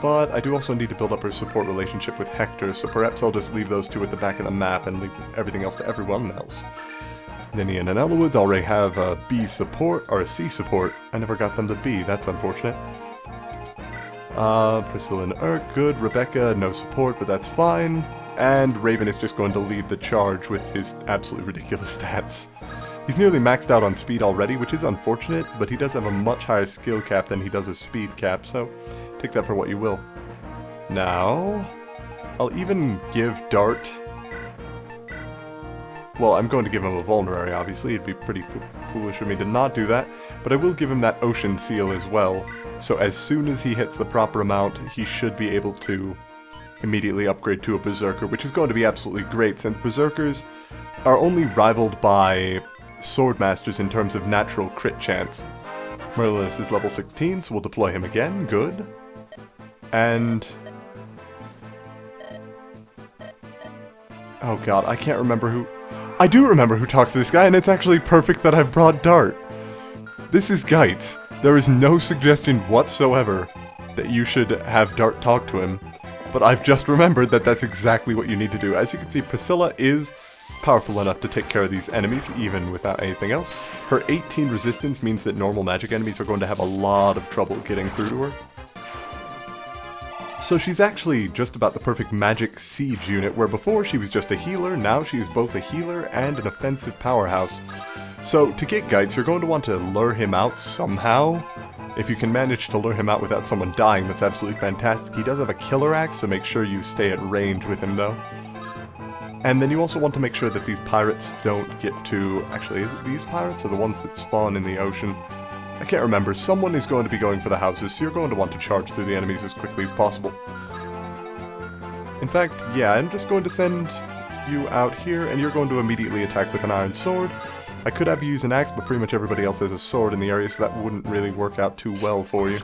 But I do also need to build up her support relationship with Hector, so perhaps I'll just leave those two at the back of the map and leave everything else to everyone else. Ninian and Elwood already have a B support, or a C support. I never got them to B, that's unfortunate. Priscilla and Urk, good. Rebecca, no support, but that's fine. And Raven is just going to lead the charge with his absolutely ridiculous stats. He's nearly maxed out on speed already, which is unfortunate, but he does have a much higher skill cap than he does a speed cap, so take that for what you will. Now, I'll even give Dart... well, I'm going to give him a vulnerary, obviously. It'd be pretty foolish of me to not do that. But I will give him that ocean seal as well. So as soon as he hits the proper amount, he should be able to immediately upgrade to a Berserker, which is going to be absolutely great, since Berserkers are only rivaled by Swordmasters in terms of natural crit chance. Merlinus is level 16, so we'll deploy him again. Good. And... oh god, I can't remember who... I do remember who talks to this guy, and it's actually perfect that I've brought Dart. This is Geitz. There is no suggestion whatsoever that you should have Dart talk to him, but I've just remembered that that's exactly what you need to do. As you can see, Priscilla is powerful enough to take care of these enemies, even without anything else. Her 18 resistance means that normal magic enemies are going to have a lot of trouble getting through to her. So she's actually just about the perfect magic siege unit, where before she was just a healer, now she is both a healer and an offensive powerhouse. So to get Geitz, you're going to want to lure him out somehow. If you can manage to lure him out without someone dying, that's absolutely fantastic. He does have a killer axe, so make sure you stay at range with him though. And then you also want to make sure that these pirates don't get to... Actually, is it these pirates or the ones that spawn in the ocean? I can't remember. Someone is going to be going for the houses, so you're going to want to charge through the enemies as quickly as possible. In fact, yeah, I'm just going to send you out here, and you're going to immediately attack with an iron sword. I could have you use an axe, but pretty much everybody else has a sword in the area, so that wouldn't really work out too well for you.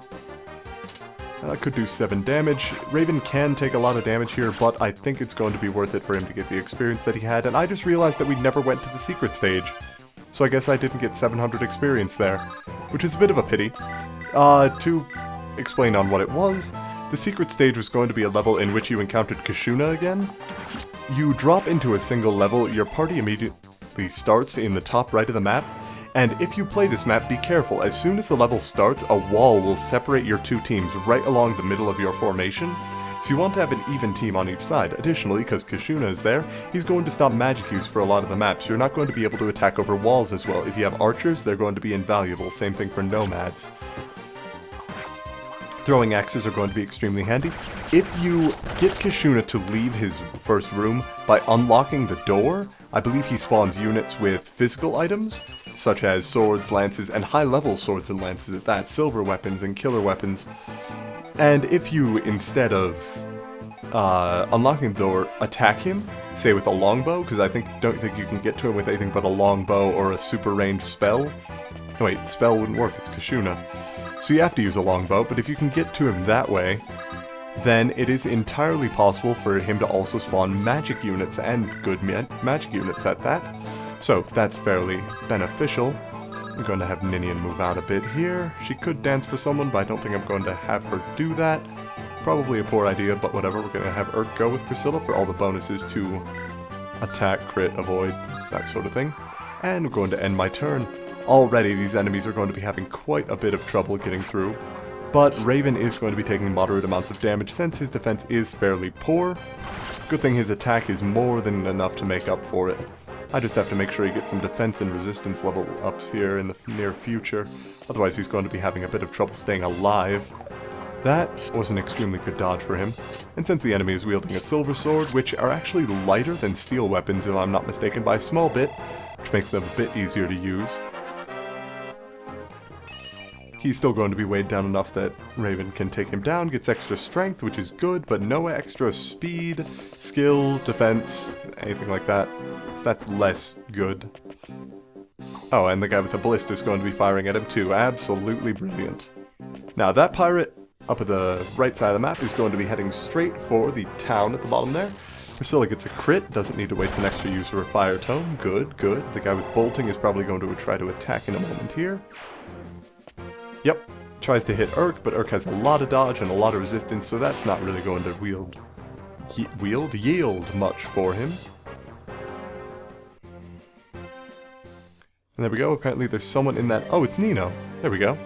I could do 7 damage. Raven can take a lot of damage here, but I think it's going to be worth it for him to get the experience that he had, and I just realized that we never went to the secret stage. So I guess I didn't get 700 experience there, which is a bit of a pity. To explain on what it was, the secret stage was going to be a level in which you encountered Kashuna again. You drop into a single level, your party immediately starts in the top right of the map, and if you play this map, be careful. As soon as the level starts, a wall will separate your two teams right along the middle of your formation, so you want to have an even team on each side. Additionally, because Kashuna is there, he's going to stop magic use for a lot of the maps. You're not going to be able to attack over walls as well. If you have archers, they're going to be invaluable. Same thing for nomads. Throwing axes are going to be extremely handy. If you get Kashuna to leave his first room by unlocking the door, I believe he spawns units with physical items, such as swords, lances, and high-level swords and lances at that, silver weapons and killer weapons. And if you, instead of unlocking the door, attack him, say with a longbow, because I don't think you can get to him with anything but a longbow or a super ranged spell. No, wait, spell wouldn't work, it's Kashuna. So you have to use a longbow, but if you can get to him that way, then it is entirely possible for him to also spawn magic units, and good magic units at that. So that's fairly beneficial. I'm going to have Ninian move out a bit here. She could dance for someone, but I don't think I'm going to have her do that. Probably a poor idea, but whatever. We're going to have Urk go with Priscilla for all the bonuses to attack, crit, avoid, that sort of thing. And I'm going to end my turn. Already these enemies are going to be having quite a bit of trouble getting through, but Raven is going to be taking moderate amounts of damage since his defense is fairly poor. Good thing his attack is more than enough to make up for it. I just have to make sure he gets some defense and resistance level ups here in the near future, otherwise he's going to be having a bit of trouble staying alive. That was an extremely good dodge for him, and since the enemy is wielding a silver sword, which are actually lighter than steel weapons if I'm not mistaken by a small bit, which makes them a bit easier to use, he's still going to be weighed down enough that Raven can take him down, gets extra strength, which is good, but no extra speed, skill, defense, anything like that. So that's less good. Oh, and the guy with the ballista is going to be firing at him too. Absolutely brilliant. Now that pirate up at the right side of the map is going to be heading straight for the town at the bottom there. Priscilla gets a crit, doesn't need to waste an extra use of her fire tome. Good, good. The guy with bolting is probably going to try to attack in a moment here. Yep, tries to hit Urk, but Urk has a lot of dodge and a lot of resistance, so that's not really going to yield much for him. And there we go, apparently there's someone in that... Oh, it's Nino. There we go.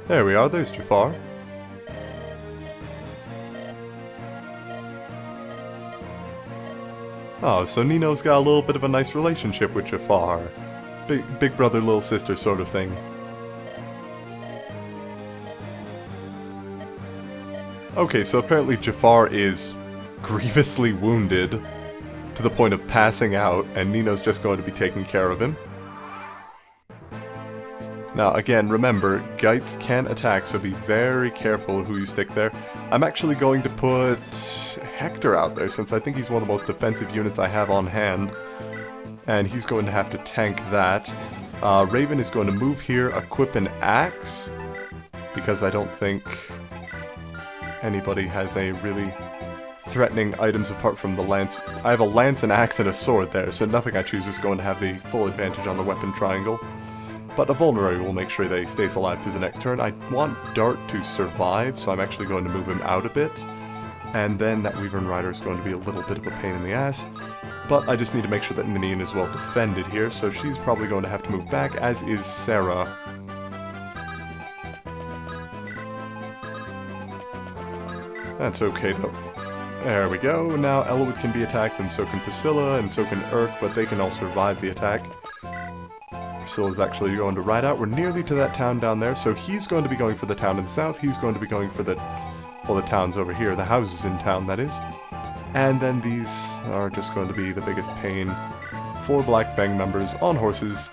There we are, there's Jafar. Oh, so Nino's got a little bit of a nice relationship with Jafar. Big brother, little sister sort of thing. Okay, so apparently Jafar is grievously wounded to the point of passing out, and Nino's just going to be taking care of him. Now, again, remember, Gites can attack, so be very careful who you stick there. I'm actually going to put Hector out there, since I think he's one of the most defensive units I have on hand. And he's going to have to tank that. Raven is going to move here, equip an axe, because I don't think anybody has any really threatening items apart from the lance. I have a lance, an axe, and a sword there, so nothing I choose is going to have the full advantage on the weapon triangle. But a vulnerary will make sure that he stays alive through the next turn. I want Dart to survive, so I'm actually going to move him out a bit. And then that Wyvern Rider is going to be a little bit of a pain in the ass. But I just need to make sure that Ninian is well defended here, so she's probably going to have to move back, as is Sarah. That's okay though. There we go. Now Elwood can be attacked, and so can Priscilla, and so can Urk, but they can all survive the attack. Priscilla's actually going to ride out. We're nearly to that town down there, so he's going to be going for the town in the south. He's going to be going for the, well, the towns over here, the houses in town, that is. And then these are just going to be the biggest pain. 4 Black Fang members on horses,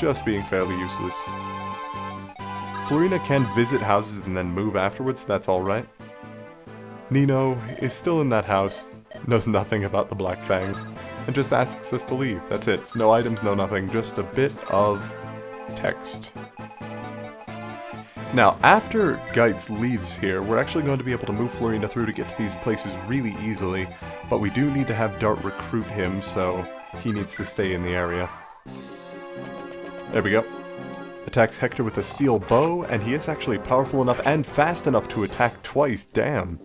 just being fairly useless. Florina can visit houses and then move afterwards, that's alright. Nino is still in that house, knows nothing about the Black Fang, and just asks us to leave. That's it. No items, no nothing, just a bit of text. Now, after Geitz leaves here, we're actually going to be able to move Florina through to get to these places really easily, but we do need to have Dart recruit him, so he needs to stay in the area. There we go. Attacks Hector with a steel bow, and he is actually powerful enough and fast enough to attack twice. Damn.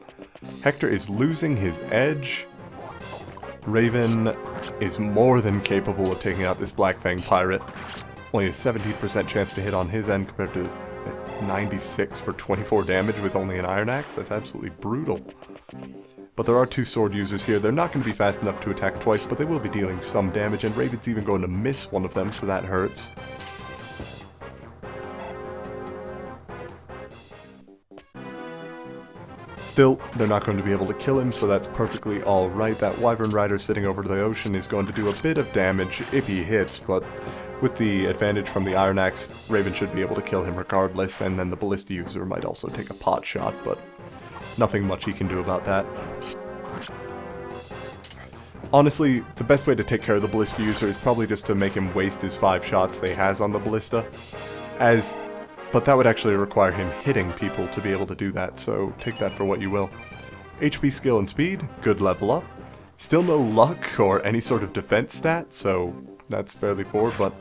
Hector is losing his edge. Raven is more than capable of taking out this Black Fang pirate. Only a 17% chance to hit on his end compared to 96 for 24 damage with only an iron axe. That's absolutely brutal. But there are 2 sword users here. They're not going to be fast enough to attack twice, but they will be dealing some damage, and Raven's even going to miss one of them, so that hurts. Still, they're not going to be able to kill him, so that's perfectly alright. That Wyvern Rider sitting over the ocean is going to do a bit of damage if he hits, but with the advantage from the Iron Axe, Raven should be able to kill him regardless, and then the Ballista user might also take a pot shot, but nothing much he can do about that. Honestly, the best way to take care of the Ballista user is probably just to make him waste his 5 shots that he has on the Ballista, but that would actually require him hitting people to be able to do that, so take that for what you will. HP, skill, and speed, good level up. Still no luck or any sort of defense stat, so that's fairly poor, but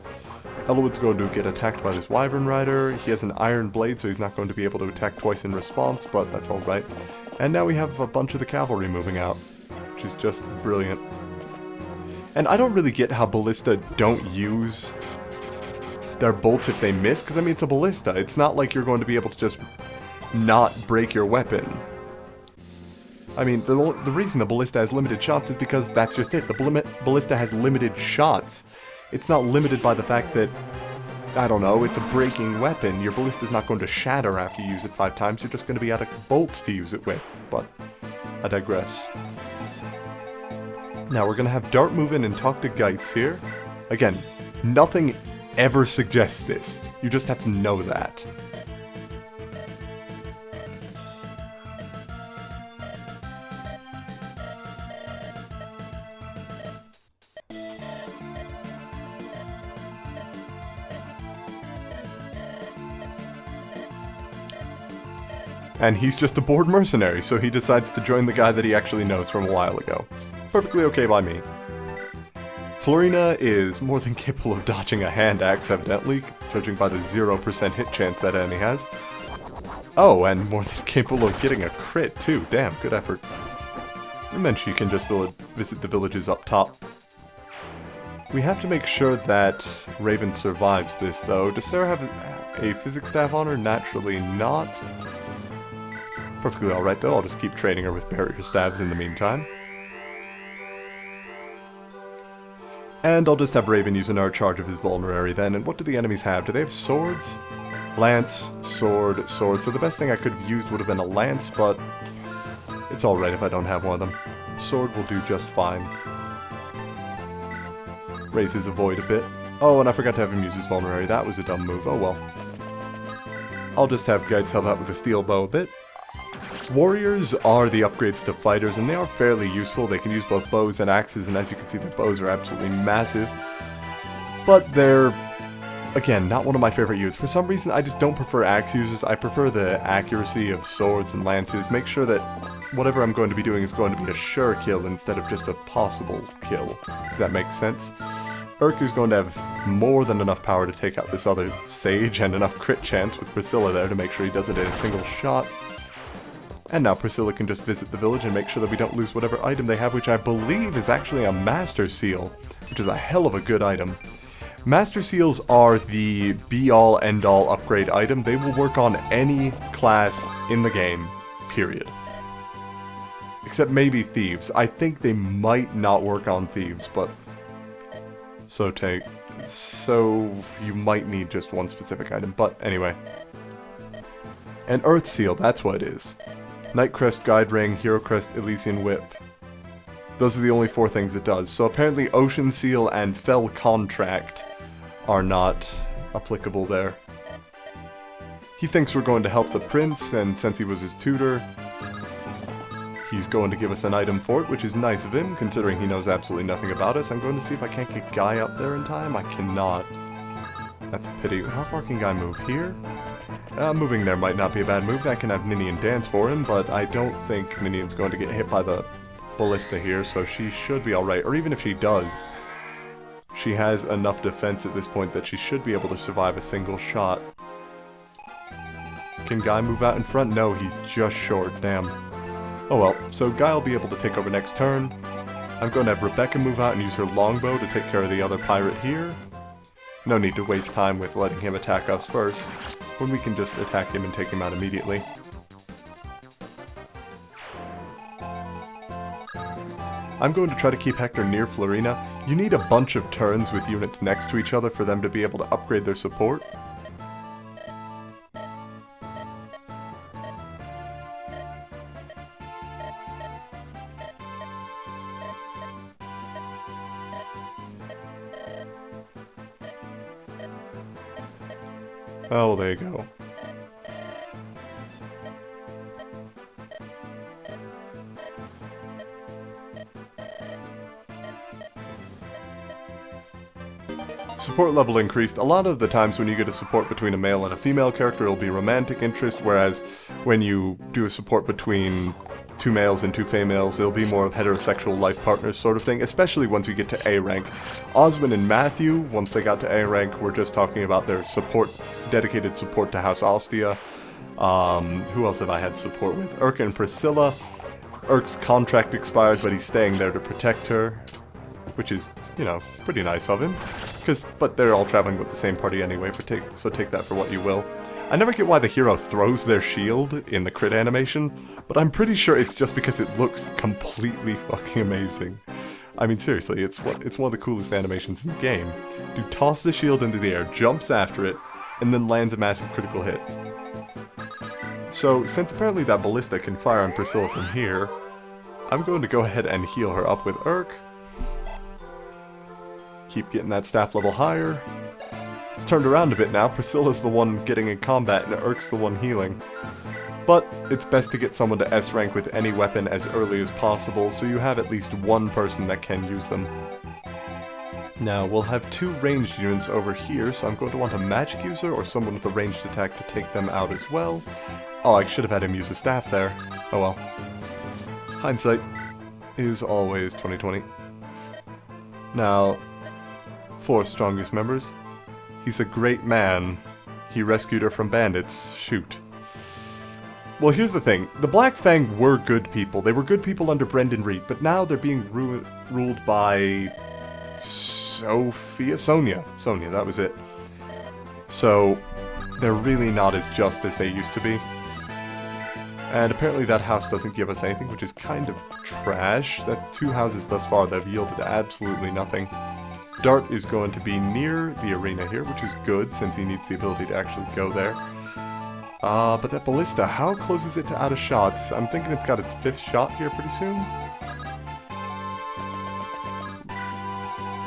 Elwood's going to get attacked by this Wyvern Rider. He has an iron blade, so he's not going to be able to attack twice in response, but that's alright. And now we have a bunch of the cavalry moving out, which is just brilliant. And I don't really get how Ballista don't use their bolts if they miss, because I mean, it's a ballista. It's not like you're going to be able to just not break your weapon. I mean, the reason the ballista has limited shots is because that's just it. The ballista has limited shots. It's not limited by the fact that, I don't know, it's a breaking weapon. Your ballista's not going to shatter after you use it 5 times. You're just going to be out of bolts to use it with. But I digress. Now we're going to have Dart move in and talk to Geitz here. Again, nothing ever suggests this. You just have to know that. And he's just a bored mercenary, so he decides to join the guy that he actually knows from a while ago. Perfectly okay by me. Florina is more than capable of dodging a hand axe, evidently, judging by the 0% hit chance that enemy has. Oh, and more than capable of getting a crit, too. Damn, good effort. And then she can just visit the villages up top. We have to make sure that Raven survives this, though. Does Sarah have a physics staff on her? Naturally not. Perfectly alright, though. I'll just keep training her with barrier staves in the meantime. And I'll just have Raven use another charge of his vulnerary then. And what do the enemies have? Do they have swords? Lance, sword, sword. So the best thing I could have used would have been a lance, but it's alright if I don't have one of them. Sword will do just fine. Raise his avoid a bit. Oh, and I forgot to have him use his vulnerary. That was a dumb move. Oh well. I'll just have Geitz help out with the steel bow a bit. Warriors are the upgrades to fighters, and they are fairly useful. They can use both bows and axes, and as you can see, the bows are absolutely massive. But they're, again, not one of my favorite units. For some reason, I just don't prefer axe users. I prefer the accuracy of swords and lances. Make sure that whatever I'm going to be doing is going to be a sure kill instead of just a possible kill, if that makes sense. Urk is going to have more than enough power to take out this other sage, and enough crit chance with Priscilla there to make sure he does it in a single shot. And now Priscilla can just visit the village and make sure that we don't lose whatever item they have, which I believe is actually a Master Seal, which is a hell of a good item. Master Seals are the be-all, end-all upgrade item. They will work on any class in the game, period. Except maybe thieves. I think they might not work on thieves, but... So you might need just one specific item, but anyway. An Earth Seal, that's what it is. Night Crest, Guide Ring, Hero Crest, Elysian Whip. Those are the only 4 things it does. So apparently Ocean Seal and Fell Contract are not applicable there. He thinks we're going to help the prince, and since he was his tutor, he's going to give us an item for it, which is nice of him, considering he knows absolutely nothing about us. I'm going to see if I can't get Guy up there in time. I cannot. That's a pity. How far can Guy move? Here? Moving there might not be a bad move. I can have Ninian dance for him, but I don't think Ninian's going to get hit by the ballista here, so she should be alright. Or even if she does, she has enough defense at this point that she should be able to survive a single shot. Can Guy move out in front? No, he's just short. Damn. Oh well, so Guy will be able to take over next turn. I'm going to have Rebecca move out and use her longbow to take care of the other pirate here. No need to waste time with letting him attack us first, when we can just attack him and take him out immediately. I'm going to try to keep Hector near Florina. You need a bunch of turns with units next to each other for them to be able to upgrade their support. Oh, well, there you go. Support level increased. A lot of the times when you get a support between a male and a female character, it'll be romantic interest, whereas when you do a support between 2 males and 2 females, it'll be more of heterosexual life partners sort of thing, especially once you get to A rank. Osmond and Matthew, once they got to A rank, were just talking about their support, dedicated support to House Ostia. Who else have I had support with? Urk and Priscilla. Urk's contract expired, but he's staying there to protect her, which is, you know, pretty nice of him. But they're all traveling with the same party anyway, so take that for what you will. I never get why the hero throws their shield in the crit animation, but I'm pretty sure it's just because it looks completely fucking amazing. I mean, seriously, it's one of the coolest animations in the game. Dude tosses the shield into the air, jumps after it, and then lands a massive critical hit. So, since apparently that ballista can fire on Priscilla from here, I'm going to go ahead and heal her up with Urk. Keep getting that staff level higher. It's turned around a bit now. Priscilla's the one getting in combat and Urk's the one healing. But it's best to get someone to S rank with any weapon as early as possible, so you have at least one person that can use them. Now, we'll have 2 ranged units over here, so I'm going to want a magic user or someone with a ranged attack to take them out as well. Oh, I should have had him use a staff there. Oh well. Hindsight is always 20/20. Now, 4 strongest members. He's a great man. He rescued her from bandits. Shoot. Well, here's the thing. The Black Fang were good people. They were good people under Brendan Reed, but now they're being ruled by Sonia, that was it. So, they're really not as just as they used to be. And apparently that house doesn't give us anything, which is kind of trash. That's 2 houses thus far that have yielded absolutely nothing. Dart is going to be near the arena here, which is good, since he needs the ability to actually go there. But that ballista, how close is it to out of shots? I'm thinking it's got its 5th shot here pretty soon.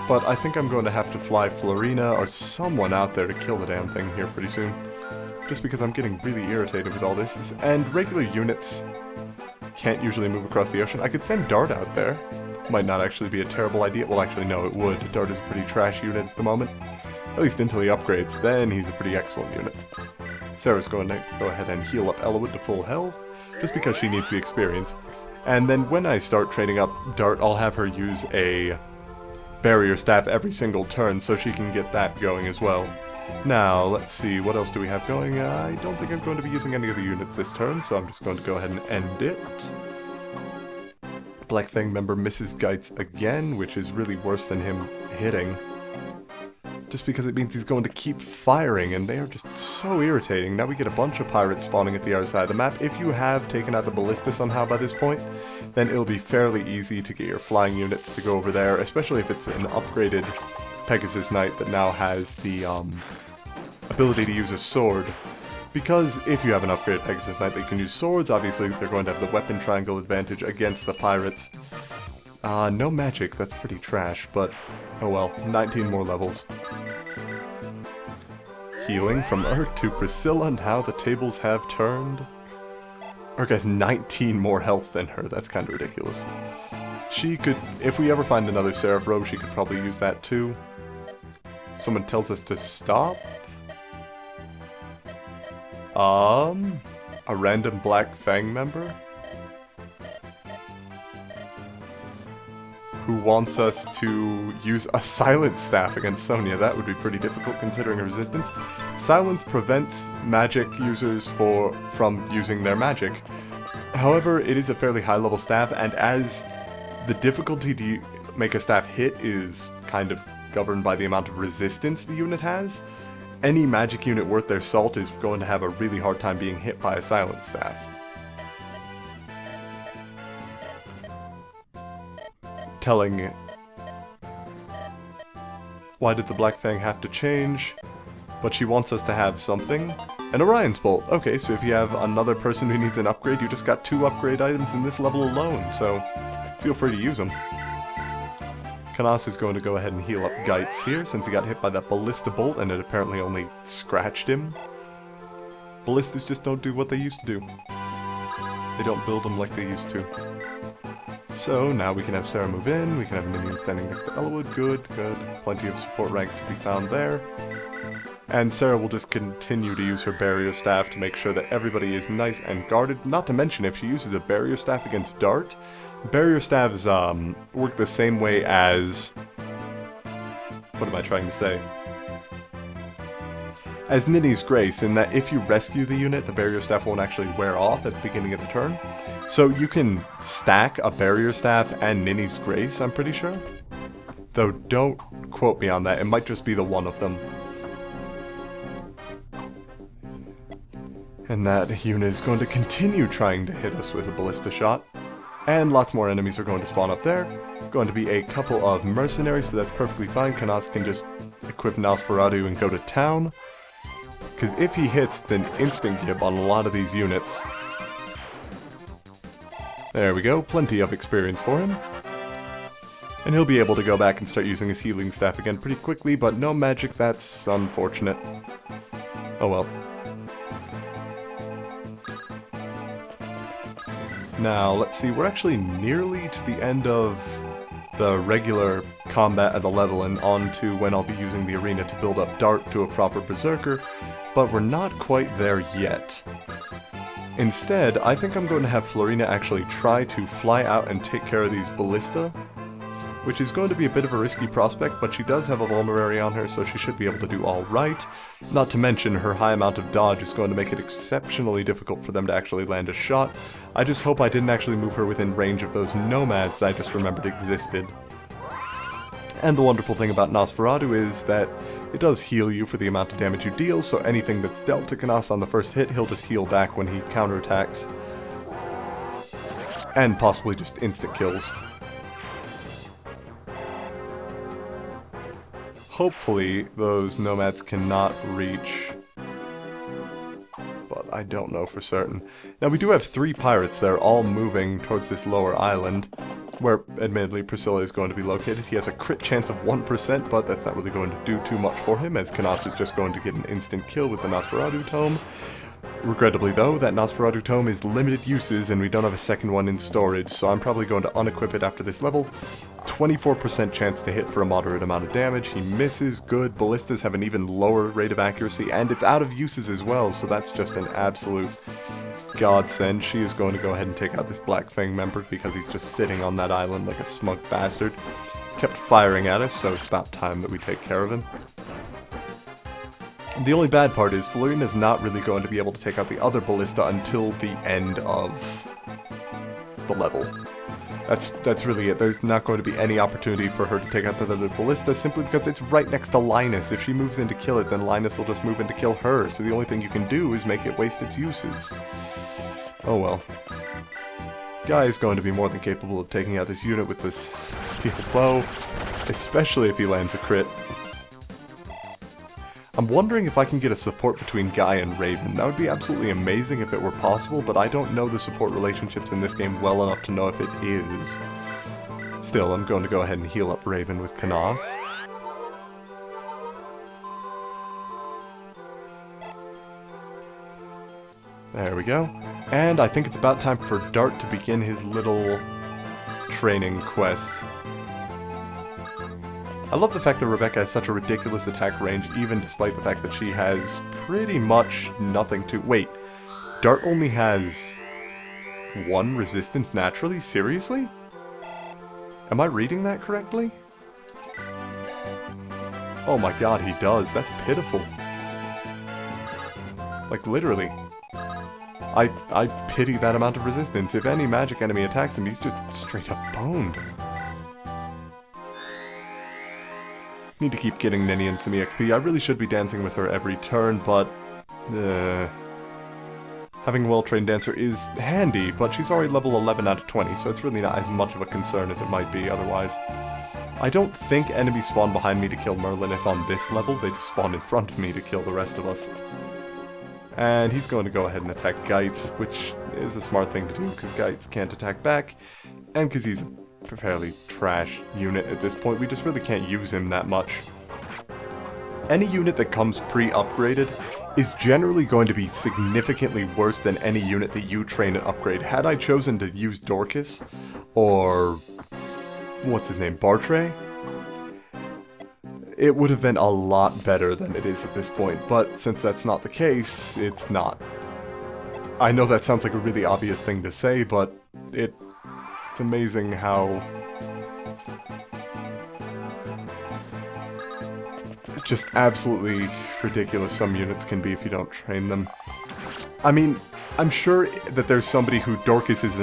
But I think I'm going to have to fly Florina or someone out there to kill the damn thing here pretty soon. Just because I'm getting really irritated with all this. And regular units can't usually move across the ocean. I could send Dart out there. Might not actually be a terrible idea. Well, actually, no, it would. Dart is a pretty trash unit at the moment. At least until he upgrades, then he's a pretty excellent unit. Sarah's going to go ahead and heal up Elowood to full health, just because she needs the experience. And then when I start training up Dart, I'll have her use a barrier staff every single turn, so she can get that going as well. Now, let's see, what else do we have going? I don't think I'm going to be using any of the units this turn, so I'm just going to go ahead and end it. Black Fang member misses Geitz again, which is really worse than him hitting. just because it means he's going to keep firing, and they are just so irritating. Now we get a bunch of pirates spawning at the other side of the map. If you have taken out the ballista somehow by this point, then it'll be fairly easy to get your flying units to go over there, especially if it's an upgraded Pegasus Knight that now has the ability to use a sword. Because if you have an upgraded Pegasus Knight that can use swords, obviously they're going to have the weapon triangle advantage against the pirates. No magic, that's pretty trash, but oh well, 19 more levels. Healing from Urk to Priscilla, and how the tables have turned. Urk has 19 more health than her, that's kind of ridiculous. She could, if we ever find another Seraph robe, she could probably use that too. Someone tells us to stop? A random Black Fang member? Who wants us to use a Silence Staff against Sonia. That would be pretty difficult considering her resistance. Silence prevents magic users from using their magic. However, it is a fairly high level staff, and as the difficulty to make a staff hit is kind of governed by the amount of resistance the unit has, any magic unit worth their salt is going to have a really hard time being hit by a Silence Staff. Telling why did the Black Fang have to change, but she wants us to have something. An Orion's Bolt. Okay, so if you have another person who needs an upgrade, you just got 2 upgrade items in this level alone, so feel free to use them. Kanas is going to go ahead and heal up Geitz here, since he got hit by that Ballista Bolt and it apparently only scratched him. Ballistas just don't do what they used to do. They don't build them like they used to. So now we can have Sarah move in, we can have a minion standing next to Elwood, good, good. Plenty of support rank to be found there. And Sarah will just continue to use her barrier staff to make sure that everybody is nice and guarded. Not to mention, if she uses a barrier staff against Dart, barrier staffs work the same way as... what am I trying to say? As Ninny's Grace, in that if you rescue the unit, the barrier staff won't actually wear off at the beginning of the turn. So you can stack a barrier staff and Ninny's Grace, I'm pretty sure. Though don't quote me on that, it might just be the one of them. And that unit is going to continue trying to hit us with a ballista shot. And lots more enemies are going to spawn up there. Going to be a couple of mercenaries, but that's perfectly fine. Kanas can just equip Nosferatu and go to town. Because if he hits, then instant gib on a lot of these units. There we go, plenty of experience for him. And he'll be able to go back and start using his healing staff again pretty quickly, but no magic, that's unfortunate. Oh well. Now, let's see, we're actually nearly to the end of the regular combat at a level and on to when I'll be using the arena to build up Dart to a proper Berserker, but we're not quite there yet. Instead, I think I'm going to have Florina actually try to fly out and take care of these ballista, which is going to be a bit of a risky prospect, but she does have a vulnerary on her, so she should be able to do alright. Not to mention, her high amount of dodge is going to make it exceptionally difficult for them to actually land a shot. I just hope I didn't actually move her within range of those nomads that I just remembered existed. And the wonderful thing about Nosferatu is that it does heal you for the amount of damage you deal, so anything that's dealt to Kanas on the first hit, he'll just heal back when he counterattacks. And possibly just instant kills. Hopefully, those nomads cannot reach, but I don't know for certain. Now, we do have 3 pirates. They're all moving towards this lower island, where, admittedly, Priscilla is going to be located. He has a crit chance of 1%, but that's not really going to do too much for him, as Kanas is just going to get an instant kill with the Nosferatu Tome. Regrettably, though, that Nosferatu Tome is limited uses, and we don't have a second one in storage, so I'm probably going to unequip it after this level. 24% chance to hit for a moderate amount of damage. He misses, good. Ballistas have an even lower rate of accuracy, and it's out of uses as well, so that's just an absolute godsend. She is going to go ahead and take out this Black Fang member because he's just sitting on that island like a smug bastard. Kept firing at us, so it's about time that we take care of him. The only bad part is Florina's not really going to be able to take out the other ballista until the end of the level. That's really it. There's not going to be any opportunity for her to take out the other ballista simply because it's right next to Linus. If she moves in to kill it, then Linus will just move in to kill her. So the only thing you can do is make it waste its uses. Oh well. Guy is going to be more than capable of taking out this unit with this steel bow, especially if he lands a crit. I'm wondering if I can get a support between Guy and Raven. That would be absolutely amazing if it were possible, but I don't know the support relationships in this game well enough to know if it is. Still, I'm going to go ahead and heal up Raven with Canas. There we go. And I think it's about time for Dart to begin his little training quest. I love the fact that Rebecca has such a ridiculous attack range, even despite the fact that she has pretty much nothing to... Wait, Dart only has 1 resistance naturally? Seriously? Am I reading that correctly? Oh my god, he does. That's pitiful. Like, literally. I pity that amount of resistance. If any magic enemy attacks him, he's just straight up boned. Need to keep getting Ninian some EXP. I really should be dancing with her every turn, but... having a well-trained dancer is handy, but she's already level 11 out of 20, so it's really not as much of a concern as it might be otherwise. I don't think enemies spawn behind me to kill Merlinus on this level, they just spawn in front of me to kill the rest of us. And he's going to go ahead and attack Geitz, which is a smart thing to do, because Geitz can't attack back, and because he's a fairly trash unit at this point, we just really can't use him that much. Any unit that comes pre-upgraded is generally going to be significantly worse than any unit that you train and upgrade. Had I chosen to use Dorcas, or what's his name, Bartray, it would have been a lot better than it is at this point, but since that's not the case, it's not. I know that sounds like a really obvious thing to say, but it's amazing how just absolutely ridiculous some units can be if you don't train them. I mean, I'm sure that there's somebody who Dorcas is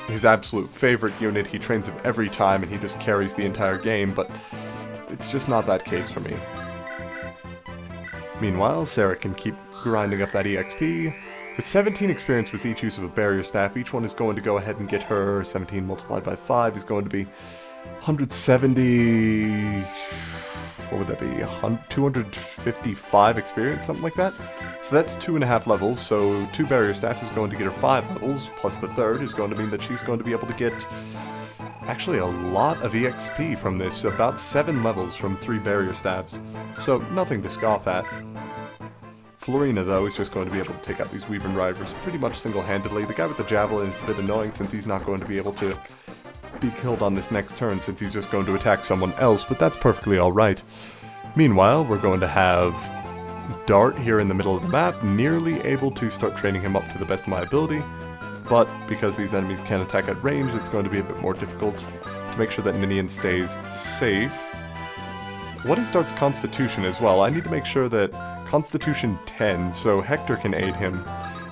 his absolute favorite unit, he trains him every time and he just carries the entire game, but it's just not that case for me. Meanwhile, Sarah can keep grinding up that EXP. With 17 experience with each use of a barrier staff, each one is going to go ahead and get her 17 multiplied by 5 is going to be 170... what would that be? 255 experience, something like that? So that's 2.5 levels, so 2 barrier staffs is going to get her 5 levels, plus the third is going to mean that she's going to be able to get actually a lot of EXP from this, about 7 levels from 3 barrier staffs, so nothing to scoff at. Florina, though, is just going to be able to take out these Weaver Drivers pretty much single-handedly. The guy with the Javelin is a bit annoying since he's not going to be able to be killed on this next turn since he's just going to attack someone else, but that's perfectly alright. Meanwhile, we're going to have Dart here in the middle of the map, nearly able to start training him up to the best of my ability, but because these enemies can attack at range, it's going to be a bit more difficult to make sure that Ninian stays safe. What is Dart's Constitution as well? I need to make sure that Constitution 10, so Hector can aid him,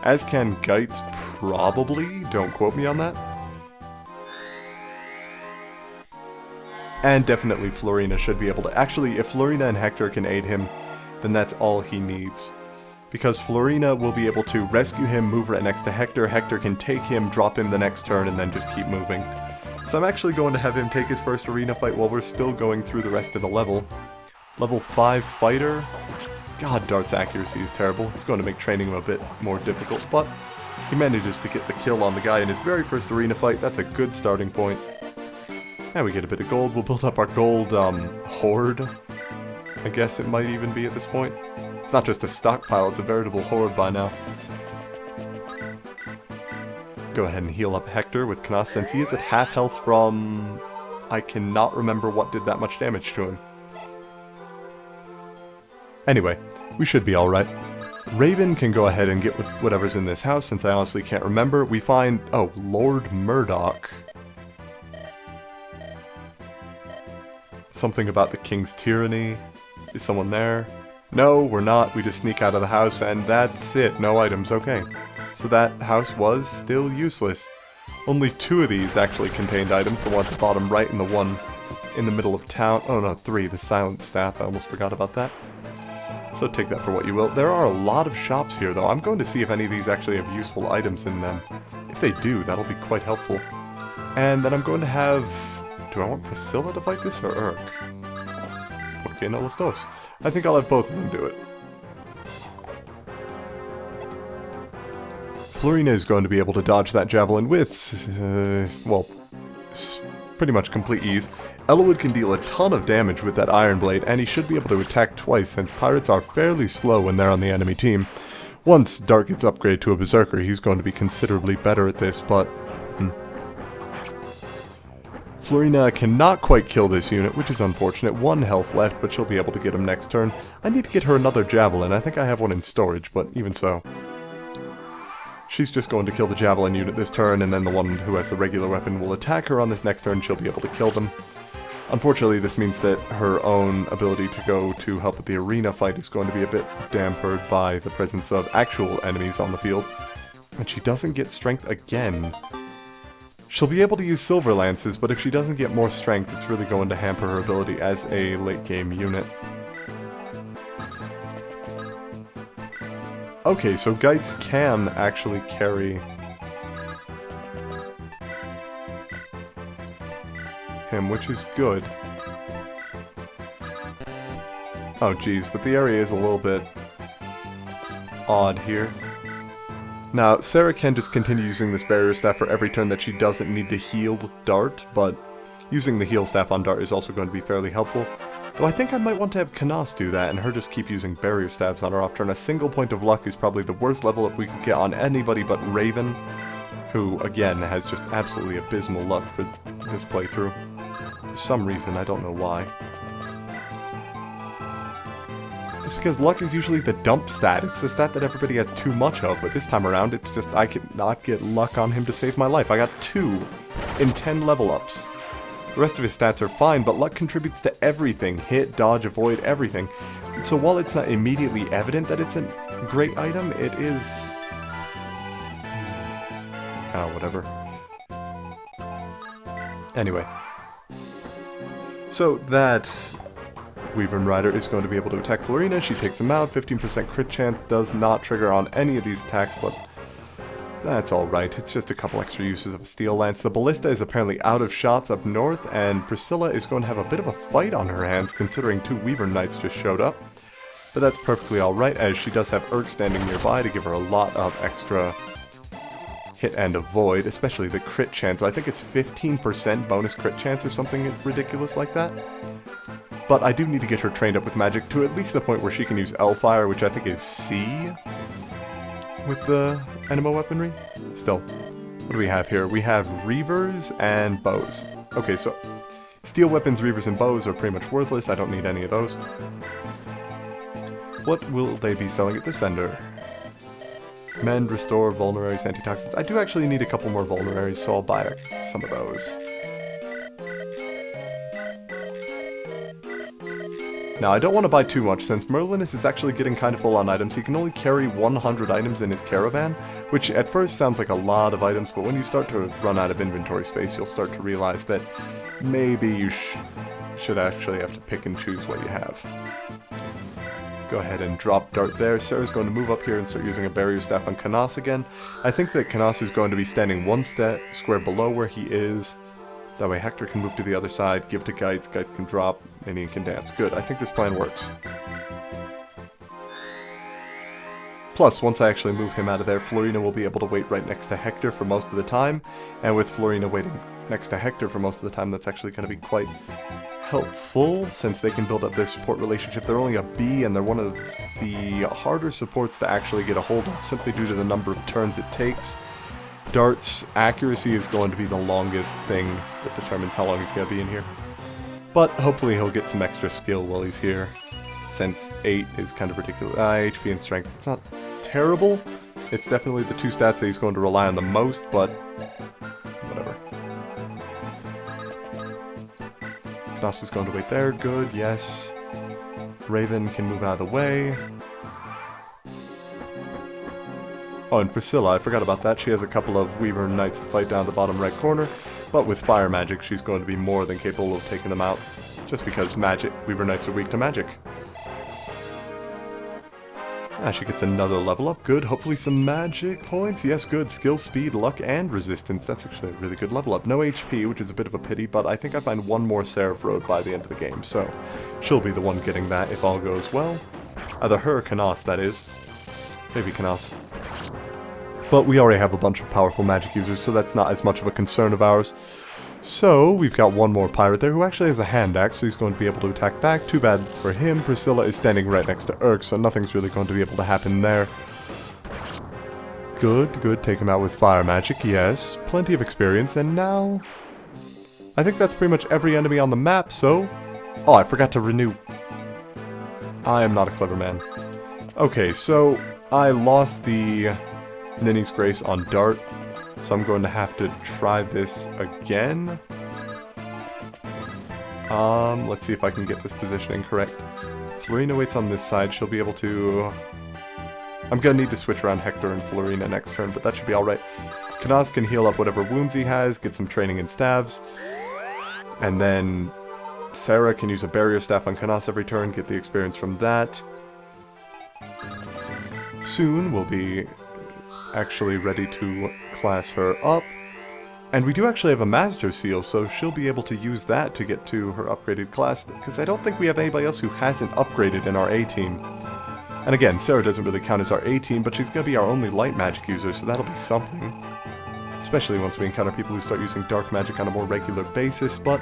as can Geitz probably, don't quote me on that. And definitely Florina should be able to. Actually, if Florina and Hector can aid him, then that's all he needs. Because Florina will be able to rescue him, move right next to Hector, Hector can take him, drop him the next turn, and then just keep moving. So I'm actually going to have him take his first arena fight while we're still going through the rest of the level. Level 5 fighter. God, Dart's accuracy is terrible. It's going to make training him a bit more difficult, but he manages to get the kill on the guy in his very first arena fight. That's a good starting point. And we get a bit of gold. We'll build up our gold, hoard. I guess it might even be at this point. It's not just a stockpile, it's a veritable hoard by now. Go ahead and heal up Hector with Knas since he is at half health from... I cannot remember what did that much damage to him. Anyway, we should be alright. Raven can go ahead and get whatever's in this house since I honestly can't remember. We find... oh, Lord Murdoch. Something about the King's Tyranny. Is someone there? No, we're not. We just sneak out of the house and that's it. No items. Okay. So that house was still useless. Only 2 of these actually contained items, the one at the bottom right and the one in the middle of town. Oh no, 3, the silent staff, I almost forgot about that. So take that for what you will. There are a lot of shops here though. I'm going to see if any of these actually have useful items in them. If they do, that'll be quite helpful. And then I'm going to have... Do I want Priscilla to fight this or Urk? Okay, no, let's dos. I think I'll have both of them do it. Florina is going to be able to dodge that javelin with, well, pretty much complete ease. Elowood can deal a ton of damage with that Iron Blade, and he should be able to attack twice since pirates are fairly slow when they're on the enemy team. Once Dart gets upgraded to a Berserker, he's going to be considerably better at this, but... Florina cannot quite kill this unit, which is unfortunate. 1 health left, but she'll be able to get him next turn. I need to get her another Javelin. I think I have one in storage, but even so. She's just going to kill the Javelin unit this turn, and then the one who has the regular weapon will attack her on this next turn. She'll be able to kill them. Unfortunately, this means that her own ability to go to help with the arena fight is going to be a bit dampered by the presence of actual enemies on the field. And she doesn't get strength again. She'll be able to use Silver Lances, but if she doesn't get more strength, it's really going to hamper her ability as a late-game unit. Okay, so Geitz can actually carry him, which is good. Oh geez, but the area is a little bit odd here. Now, Sarah can just continue using this barrier staff for every turn that she doesn't need to heal Dart, but using the heal staff on Dart is also going to be fairly helpful. Though I think I might want to have Canas do that and her just keep using barrier staffs on her off turn. A single point of luck is probably the worst level up we could get on anybody but Raven, who, again, has just absolutely abysmal luck for this playthrough. For some reason, I don't know why. It's because luck is usually the dump stat. It's the stat that everybody has too much of, but this time around it's just I could not get luck on him to save my life. I got 2 in 10 level ups. The rest of his stats are fine, but luck contributes to everything. Hit, dodge, avoid, everything. So while it's not immediately evident that it's a great item, it is... oh, whatever. Anyway. So that... Wyvern Rider is going to be able to attack Florina. She takes him out. 15% crit chance, does not trigger on any of these attacks, but that's alright. It's just a couple extra uses of a Steel Lance. The Ballista is apparently out of shots up north, and Priscilla is going to have a bit of a fight on her hands considering 2 Wyvern Knights just showed up. But that's perfectly alright, as she does have Urk standing nearby to give her a lot of extra hit and avoid, especially the crit chance. I think it's 15% bonus crit chance or something ridiculous like that. But I do need to get her trained up with magic to at least the point where she can use L-Fire, which I think is C with the Anima weaponry. Still, what do we have here? We have Reavers and Bows. Okay, so steel weapons, Reavers, and Bows are pretty much worthless. I don't need any of those. What will they be selling at this vendor? Mend, Restore, Vulneraries, Antitoxins. I do actually need a couple more Vulneraries, so I'll buy some of those. Now, I don't want to buy too much, since Merlinus is actually getting kind of full on items. He can only carry 100 items in his caravan, which at first sounds like a lot of items, but when you start to run out of inventory space, you'll start to realize that maybe you should actually have to pick and choose what you have. Go ahead and drop Dart there. Sarah's going to move up here and start using a barrier staff on Canas again. I think that Canas is going to be standing one square below where he is. That way Hector can move to the other side, give to Geitz, Geitz can drop, and he can dance. Good, I think this plan works. Plus, once I actually move him out of there, Florina will be able to wait right next to Hector for most of the time, and with Florina waiting next to Hector for most of the time, that's actually going to be quite helpful, since they can build up their support relationship. They're only a B, and they're one of the harder supports to actually get a hold of, simply due to the number of turns it takes. Dart's accuracy is going to be the longest thing that determines how long he's going to be in here. But hopefully he'll get some extra skill while he's here, since 8 is kind of ridiculous. HP and strength, it's not terrible. It's definitely the 2 stats that he's going to rely on the most, but whatever. Canas is going to wait there, good, yes. Raven can move out of the way. Oh, and Priscilla, I forgot about that. She has a couple of Weaver Knights to fight down the bottom right corner, but with fire magic, she's going to be more than capable of taking them out, just because Weaver Knights are weak to magic. Ah, she gets another level up. Good. Hopefully some magic points. Yes, good. Skill, speed, luck, and resistance. That's actually a really good level up. No HP, which is a bit of a pity, but I think I find one more Seraph Road by the end of the game, so she'll be the one getting that if all goes well. Either her or Canas, that is. Maybe Canas. But we already have a bunch of powerful magic users, so that's not as much of a concern of ours. So, we've got one more pirate there who actually has a hand axe, so he's going to be able to attack back. Too bad for him. Priscilla is standing right next to Urk, so nothing's really going to be able to happen there. Good, good. Take him out with fire magic, yes. Plenty of experience, and now... I think that's pretty much every enemy on the map, so... Oh, I forgot to renew. I am not a clever man. Okay, so I lost the Ninny's Grace on Dart. So I'm going to have to try this again. Let's see if I can get this positioning correct. Florina waits on this side. She'll be able to... I'm going to need to switch around Hector and Florina next turn, but that should be alright. Canas can heal up whatever wounds he has, get some training in staves. And then Sarah can use a barrier staff on Canas every turn, get the experience from that. Soon we'll be actually ready to class her up. And we do actually have a Master Seal, so she'll be able to use that to get to her upgraded class, because I don't think we have anybody else who hasn't upgraded in our A team. And again, Sarah doesn't really count as our A team, but she's going to be our only light magic user, so that'll be something. Especially once we encounter people who start using dark magic on a more regular basis, but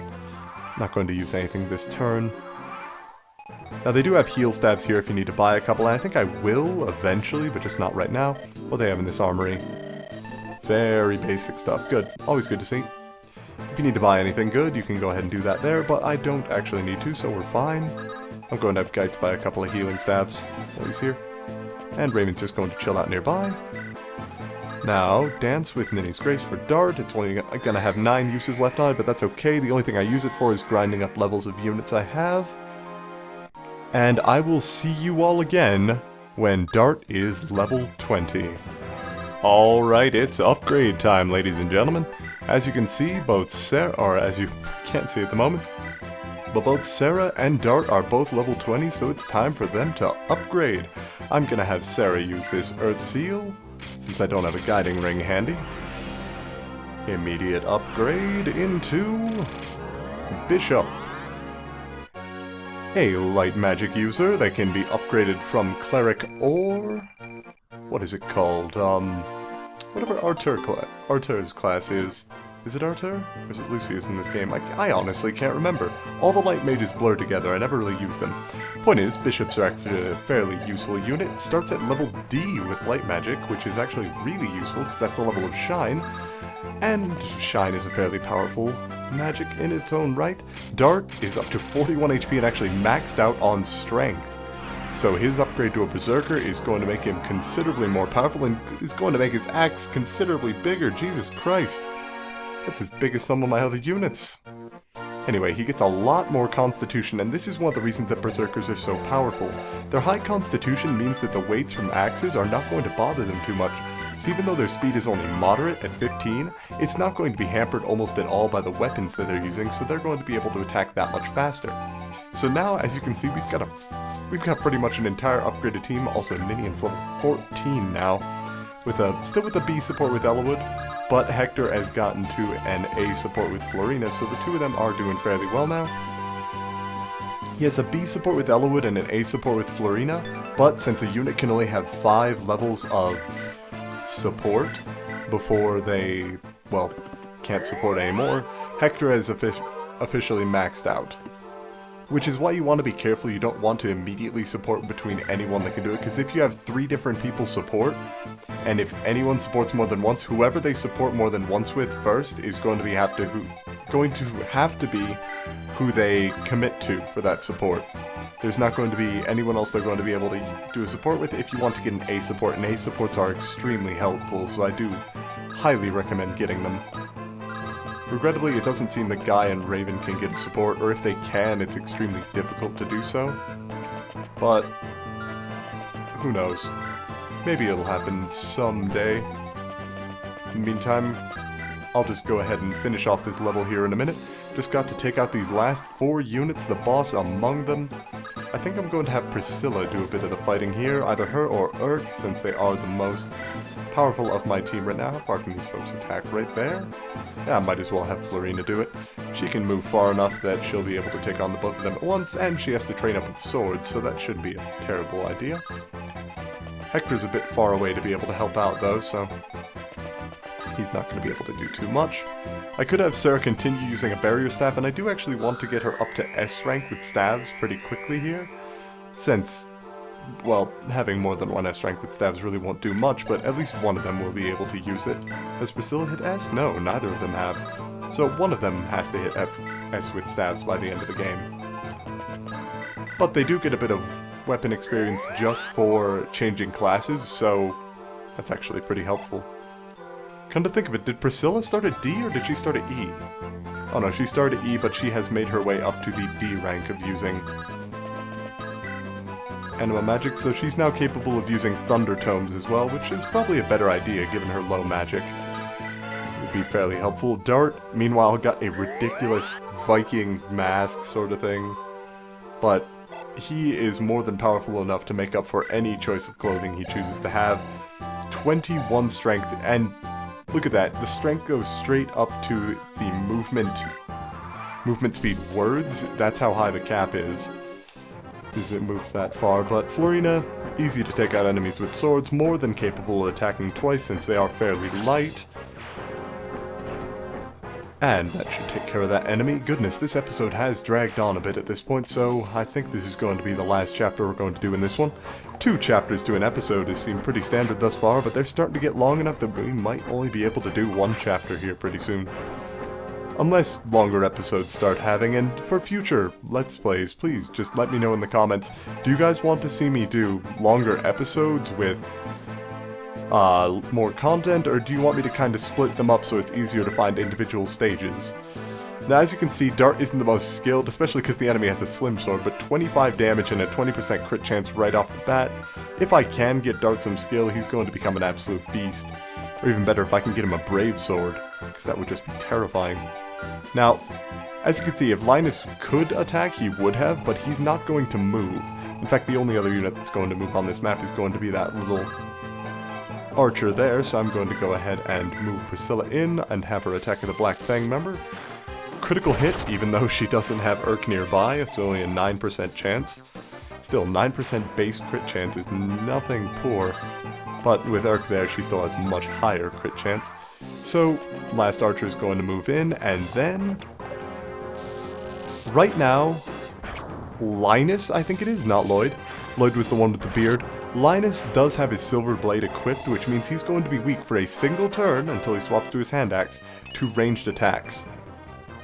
not going to use anything this turn. Now they do have heal staves here if you need to buy a couple, and I think I will eventually, but just not right now. What they have in this armory. Very basic stuff. Good. Always good to see. If you need to buy anything good, you can go ahead and do that there, but I don't actually need to, so we're fine. I'm going to have Geitz buy a couple of healing staves while he's here. And Raymond's just going to chill out nearby. Now, Dance with Ninny's Grace for Dart. It's only going to have 9 uses left on it, but that's okay. The only thing I use it for is grinding up levels of units I have. And I will see you all again when Dart is level 20. Alright, it's upgrade time, ladies and gentlemen. As you can see, both Sarah, or as you can't see at the moment, but both Sarah and Dart are both level 20, so it's time for them to upgrade. I'm gonna have Sarah use this Earth Seal, since I don't have a guiding ring handy. Immediate upgrade into Bishop. A light magic user that can be upgraded from Cleric or... what is it called? Whatever Artur's class is. Is it Artur? Or is it Lucius in this game? I honestly can't remember. All the light mages blur together, I never really use them. Point is, bishops are actually a fairly useful unit. It starts at level D with light magic, which is actually really useful because that's the level of Shine. And Shine is a fairly powerful magic in its own right. Dart is up to 41 HP and actually maxed out on Strength. So his upgrade to a Berserker is going to make him considerably more powerful and is going to make his axe considerably bigger. Jesus Christ. That's as big as some of my other units. Anyway, he gets a lot more Constitution, and this is one of the reasons that Berserkers are so powerful. Their high Constitution means that the weights from axes are not going to bother them too much. So even though their speed is only moderate at 15, it's not going to be hampered almost at all by the weapons that they're using, so they're going to be able to attack that much faster. So now, as you can see, we've got pretty much an entire upgraded team. Also, Ninian's level 14 now, still with a B support with Ellawood, but Hector has gotten to an A support with Florina, so the two of them are doing fairly well now. He has a B support with Ellawood and an A support with Florina, but since a unit can only have 5 levels of support before they, well, can't support anymore, Hector has officially maxed out. Which is why you want to be careful. You don't want to immediately support between anyone that can do it, because if you have 3 different people support, and if anyone supports more than once, whoever they support more than once with first is going to have to be who they commit to for that support. There's not going to be anyone else they're going to be able to do a support with if you want to get an A support, and A supports are extremely helpful, so I do highly recommend getting them. Regrettably, it doesn't seem that Guy and Raven can get support, or if they can, it's extremely difficult to do so. But who knows? Maybe it'll happen someday. In the meantime, I'll just go ahead and finish off this level here in a minute. Just got to take out these last 4 units, the boss among them. I think I'm going to have Priscilla do a bit of the fighting here, either her or Urk, since they are the most powerful of my team right now. How far can these folks attack? Right there? Yeah, I might as well have Florina do it. She can move far enough that she'll be able to take on the both of them at once, and she has to train up with swords, so that shouldn't be a terrible idea. Hector's a bit far away to be able to help out though, so he's not going to be able to do too much. I could have Sarah continue using a barrier staff, and I do actually want to get her up to S rank with staves pretty quickly here, since, well, having more than 1 S rank with staves really won't do much, but at least one of them will be able to use it. Has Priscilla hit S? No, neither of them have. So one of them has to hit S with staves by the end of the game. But they do get a bit of weapon experience just for changing classes, so that's actually pretty helpful. Come to think of it, did Priscilla start at D or did she start at E? Oh no, she started at E, but she has made her way up to the D rank of using Anima Magic, so she's now capable of using Thunder Tomes as well, which is probably a better idea given her low magic. Would be fairly helpful. Dart, meanwhile, got a ridiculous Viking mask sort of thing, but he is more than powerful enough to make up for any choice of clothing he chooses to have. 21 strength, and look at that, the strength goes straight up to the movement speed words. That's how high the cap is it moves that far. But Florina, easy to take out enemies with swords, more than capable of attacking twice since they are fairly light. And that should take care of that enemy. Goodness, this episode has dragged on a bit at this point, so I think this is going to be the last chapter we're going to do in this one. 2 chapters to an episode has seemed pretty standard thus far, but they're starting to get long enough that we might only be able to do 1 chapter here pretty soon. Unless longer episodes start having, and for future Let's Plays, please just let me know in the comments, do you guys want to see me do longer episodes with more content, or do you want me to kind of split them up so it's easier to find individual stages? Now, as you can see, Dart isn't the most skilled, especially because the enemy has a slim sword, but 25 damage and a 20% crit chance right off the bat. If I can get Dart some skill, he's going to become an absolute beast. Or even better, if I can get him a brave sword, because that would just be terrifying. Now, as you can see, if Linus could attack, he would have, but he's not going to move. In fact, the only other unit that's going to move on this map is going to be that little archer there, so I'm going to go ahead and move Priscilla in and have her attack the Black Fang member. Critical hit, even though she doesn't have Urk nearby, it's only a 9% chance. Still, 9% base crit chance is nothing poor, but with Urk there, she still has a much higher crit chance. So, last archer is going to move in, and then right now, Linus, I think it is, not Lloyd. Lloyd was the one with the beard. Linus does have his silver blade equipped, which means he's going to be weak for a single turn until he swaps to his hand axe to ranged attacks.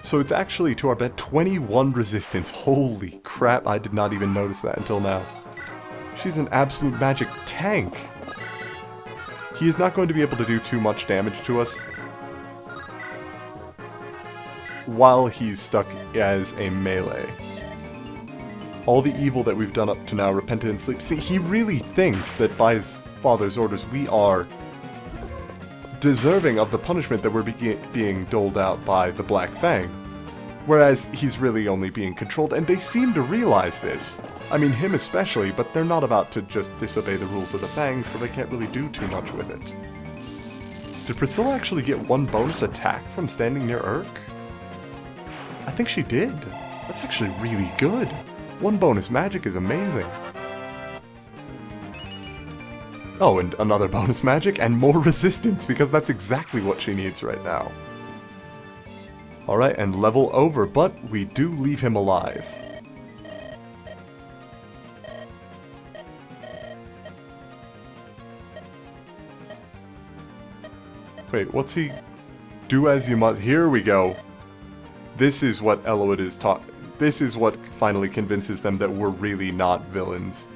So it's actually, to our bet, 21 resistance. Holy crap, I did not even notice that until now. She's an absolute magic tank. He is not going to be able to do too much damage to us while he's stuck as a melee. All the evil that we've done up to now, repented and sleep. See, he really thinks that by his father's orders we are deserving of the punishment that we're being doled out by the Black Fang. Whereas he's really only being controlled, and they seem to realize this. I mean, him especially, but they're not about to just disobey the rules of the Fang, so they can't really do too much with it. Did Priscilla actually get 1 bonus attack from standing near Urk? I think she did. That's actually really good. 1 bonus magic is amazing. Oh, and another bonus magic and more resistance, because that's exactly what she needs right now. Alright, and level over, but we do leave him alive. Wait, what's he... Do as you must... Here we go. This is what Eloyd is taught. This is what finally convinces them that we're really not villains.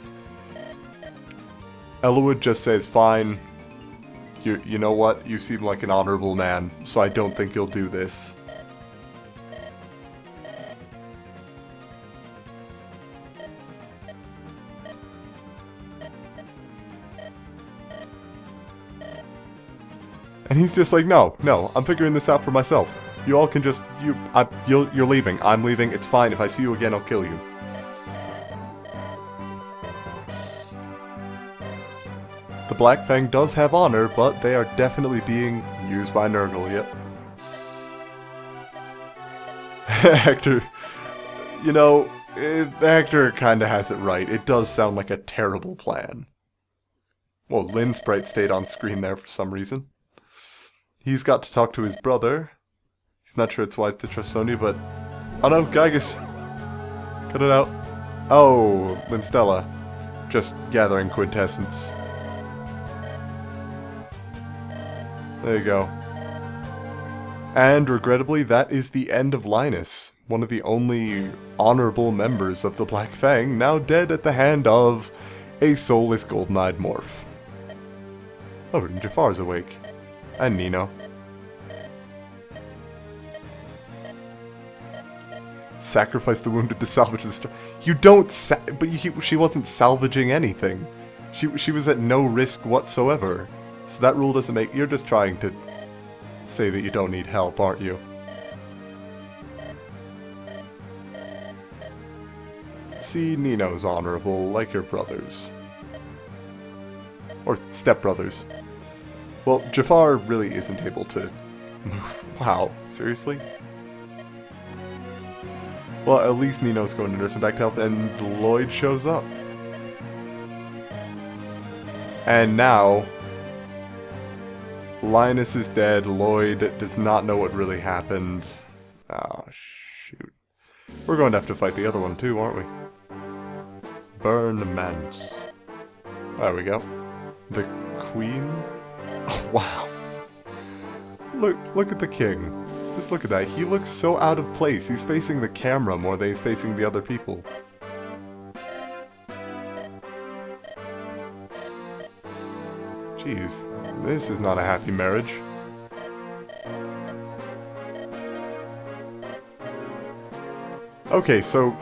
Eloyd just says, fine, you know what, you seem like an honorable man, so I don't think you'll do this. And he's just like, no, I'm figuring this out for myself. You all can just, you're leaving, I'm leaving, it's fine, if I see you again, I'll kill you. The Black Fang does have honor, but they are definitely being used by Nergal, yep. Hector, you know, Hector kinda has it right. It does sound like a terrible plan. Well, Lynn Sprite stayed on screen there for some reason. He's got to talk to his brother. He's not sure it's wise to trust Sonya, but... Oh no, Gygus! Cut it out. Oh, Limstella. Just gathering quintessence. There you go. And regrettably, that is the end of Linus, one of the only honorable members of the Black Fang, now dead at the hand of a soulless golden-eyed morph. Oh, and Jafar's awake. And Nino. Sacrifice the wounded to salvage the storm. You don't but she wasn't salvaging anything. She was at no risk whatsoever. So that rule doesn't make... You're just trying to say that you don't need help, aren't you? See, Nino's honorable, like your brothers. Or stepbrothers. Well, Jafar really isn't able to move. Wow, seriously? Well, at least Nino's going to nurse him back to health, and Lloyd shows up. And now... Linus is dead, Lloyd does not know what really happened. Oh, shoot. We're going to have to fight the other one too, aren't we? Bern Manus. There we go. The Queen? Oh, wow. Look at the king. Just look at that. He looks so out of place. He's facing the camera more than he's facing the other people. Jeez, this is not a happy marriage. Okay, so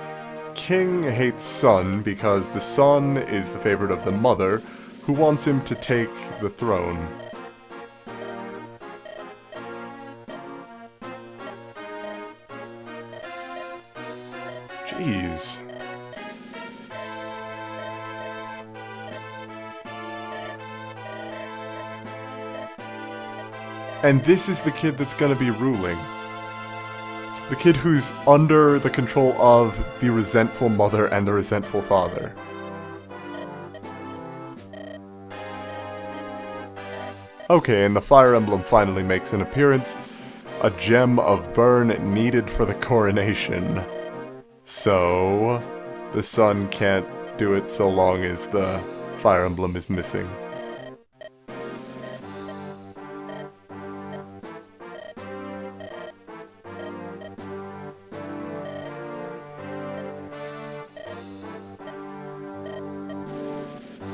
King hates son because the son is the favorite of the mother, who wants him to take the throne. Jeez. And this is the kid that's gonna be ruling. The kid who's under the control of the resentful mother and the resentful father. Okay, and the Fire Emblem finally makes an appearance. A gem of Bern needed for the coronation. So, the son can't do it so long as the Fire Emblem is missing.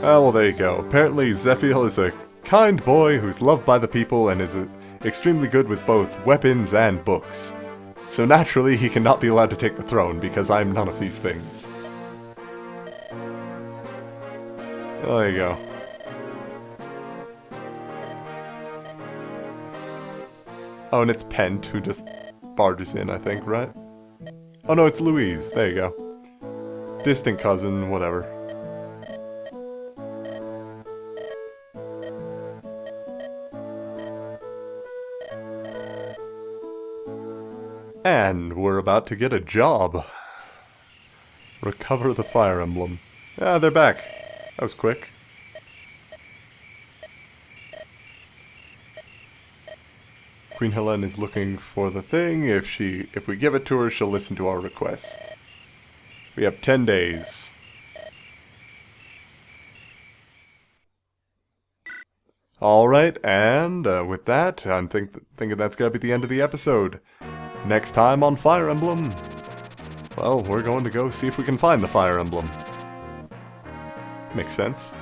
Oh, well, there you go. Apparently, Zephiel is a kind boy who's loved by the people and is extremely good with both weapons and books. So naturally, he cannot be allowed to take the throne, because I'm none of these things. Oh, there you go. Oh, and it's Pent, who just barges in, I think, right? Oh no, it's Louise. There you go. Distant cousin, whatever. And we're about to get a job. Recover the Fire Emblem. Ah, they're back. That was quick. Queen Helene is looking for the thing. If we give it to her, she'll listen to our request. We have 10 days. Alright, and with that, I'm thinking that's gonna be the end of the episode. Next time on Fire Emblem, well, we're going to go see if we can find the Fire Emblem. Makes sense.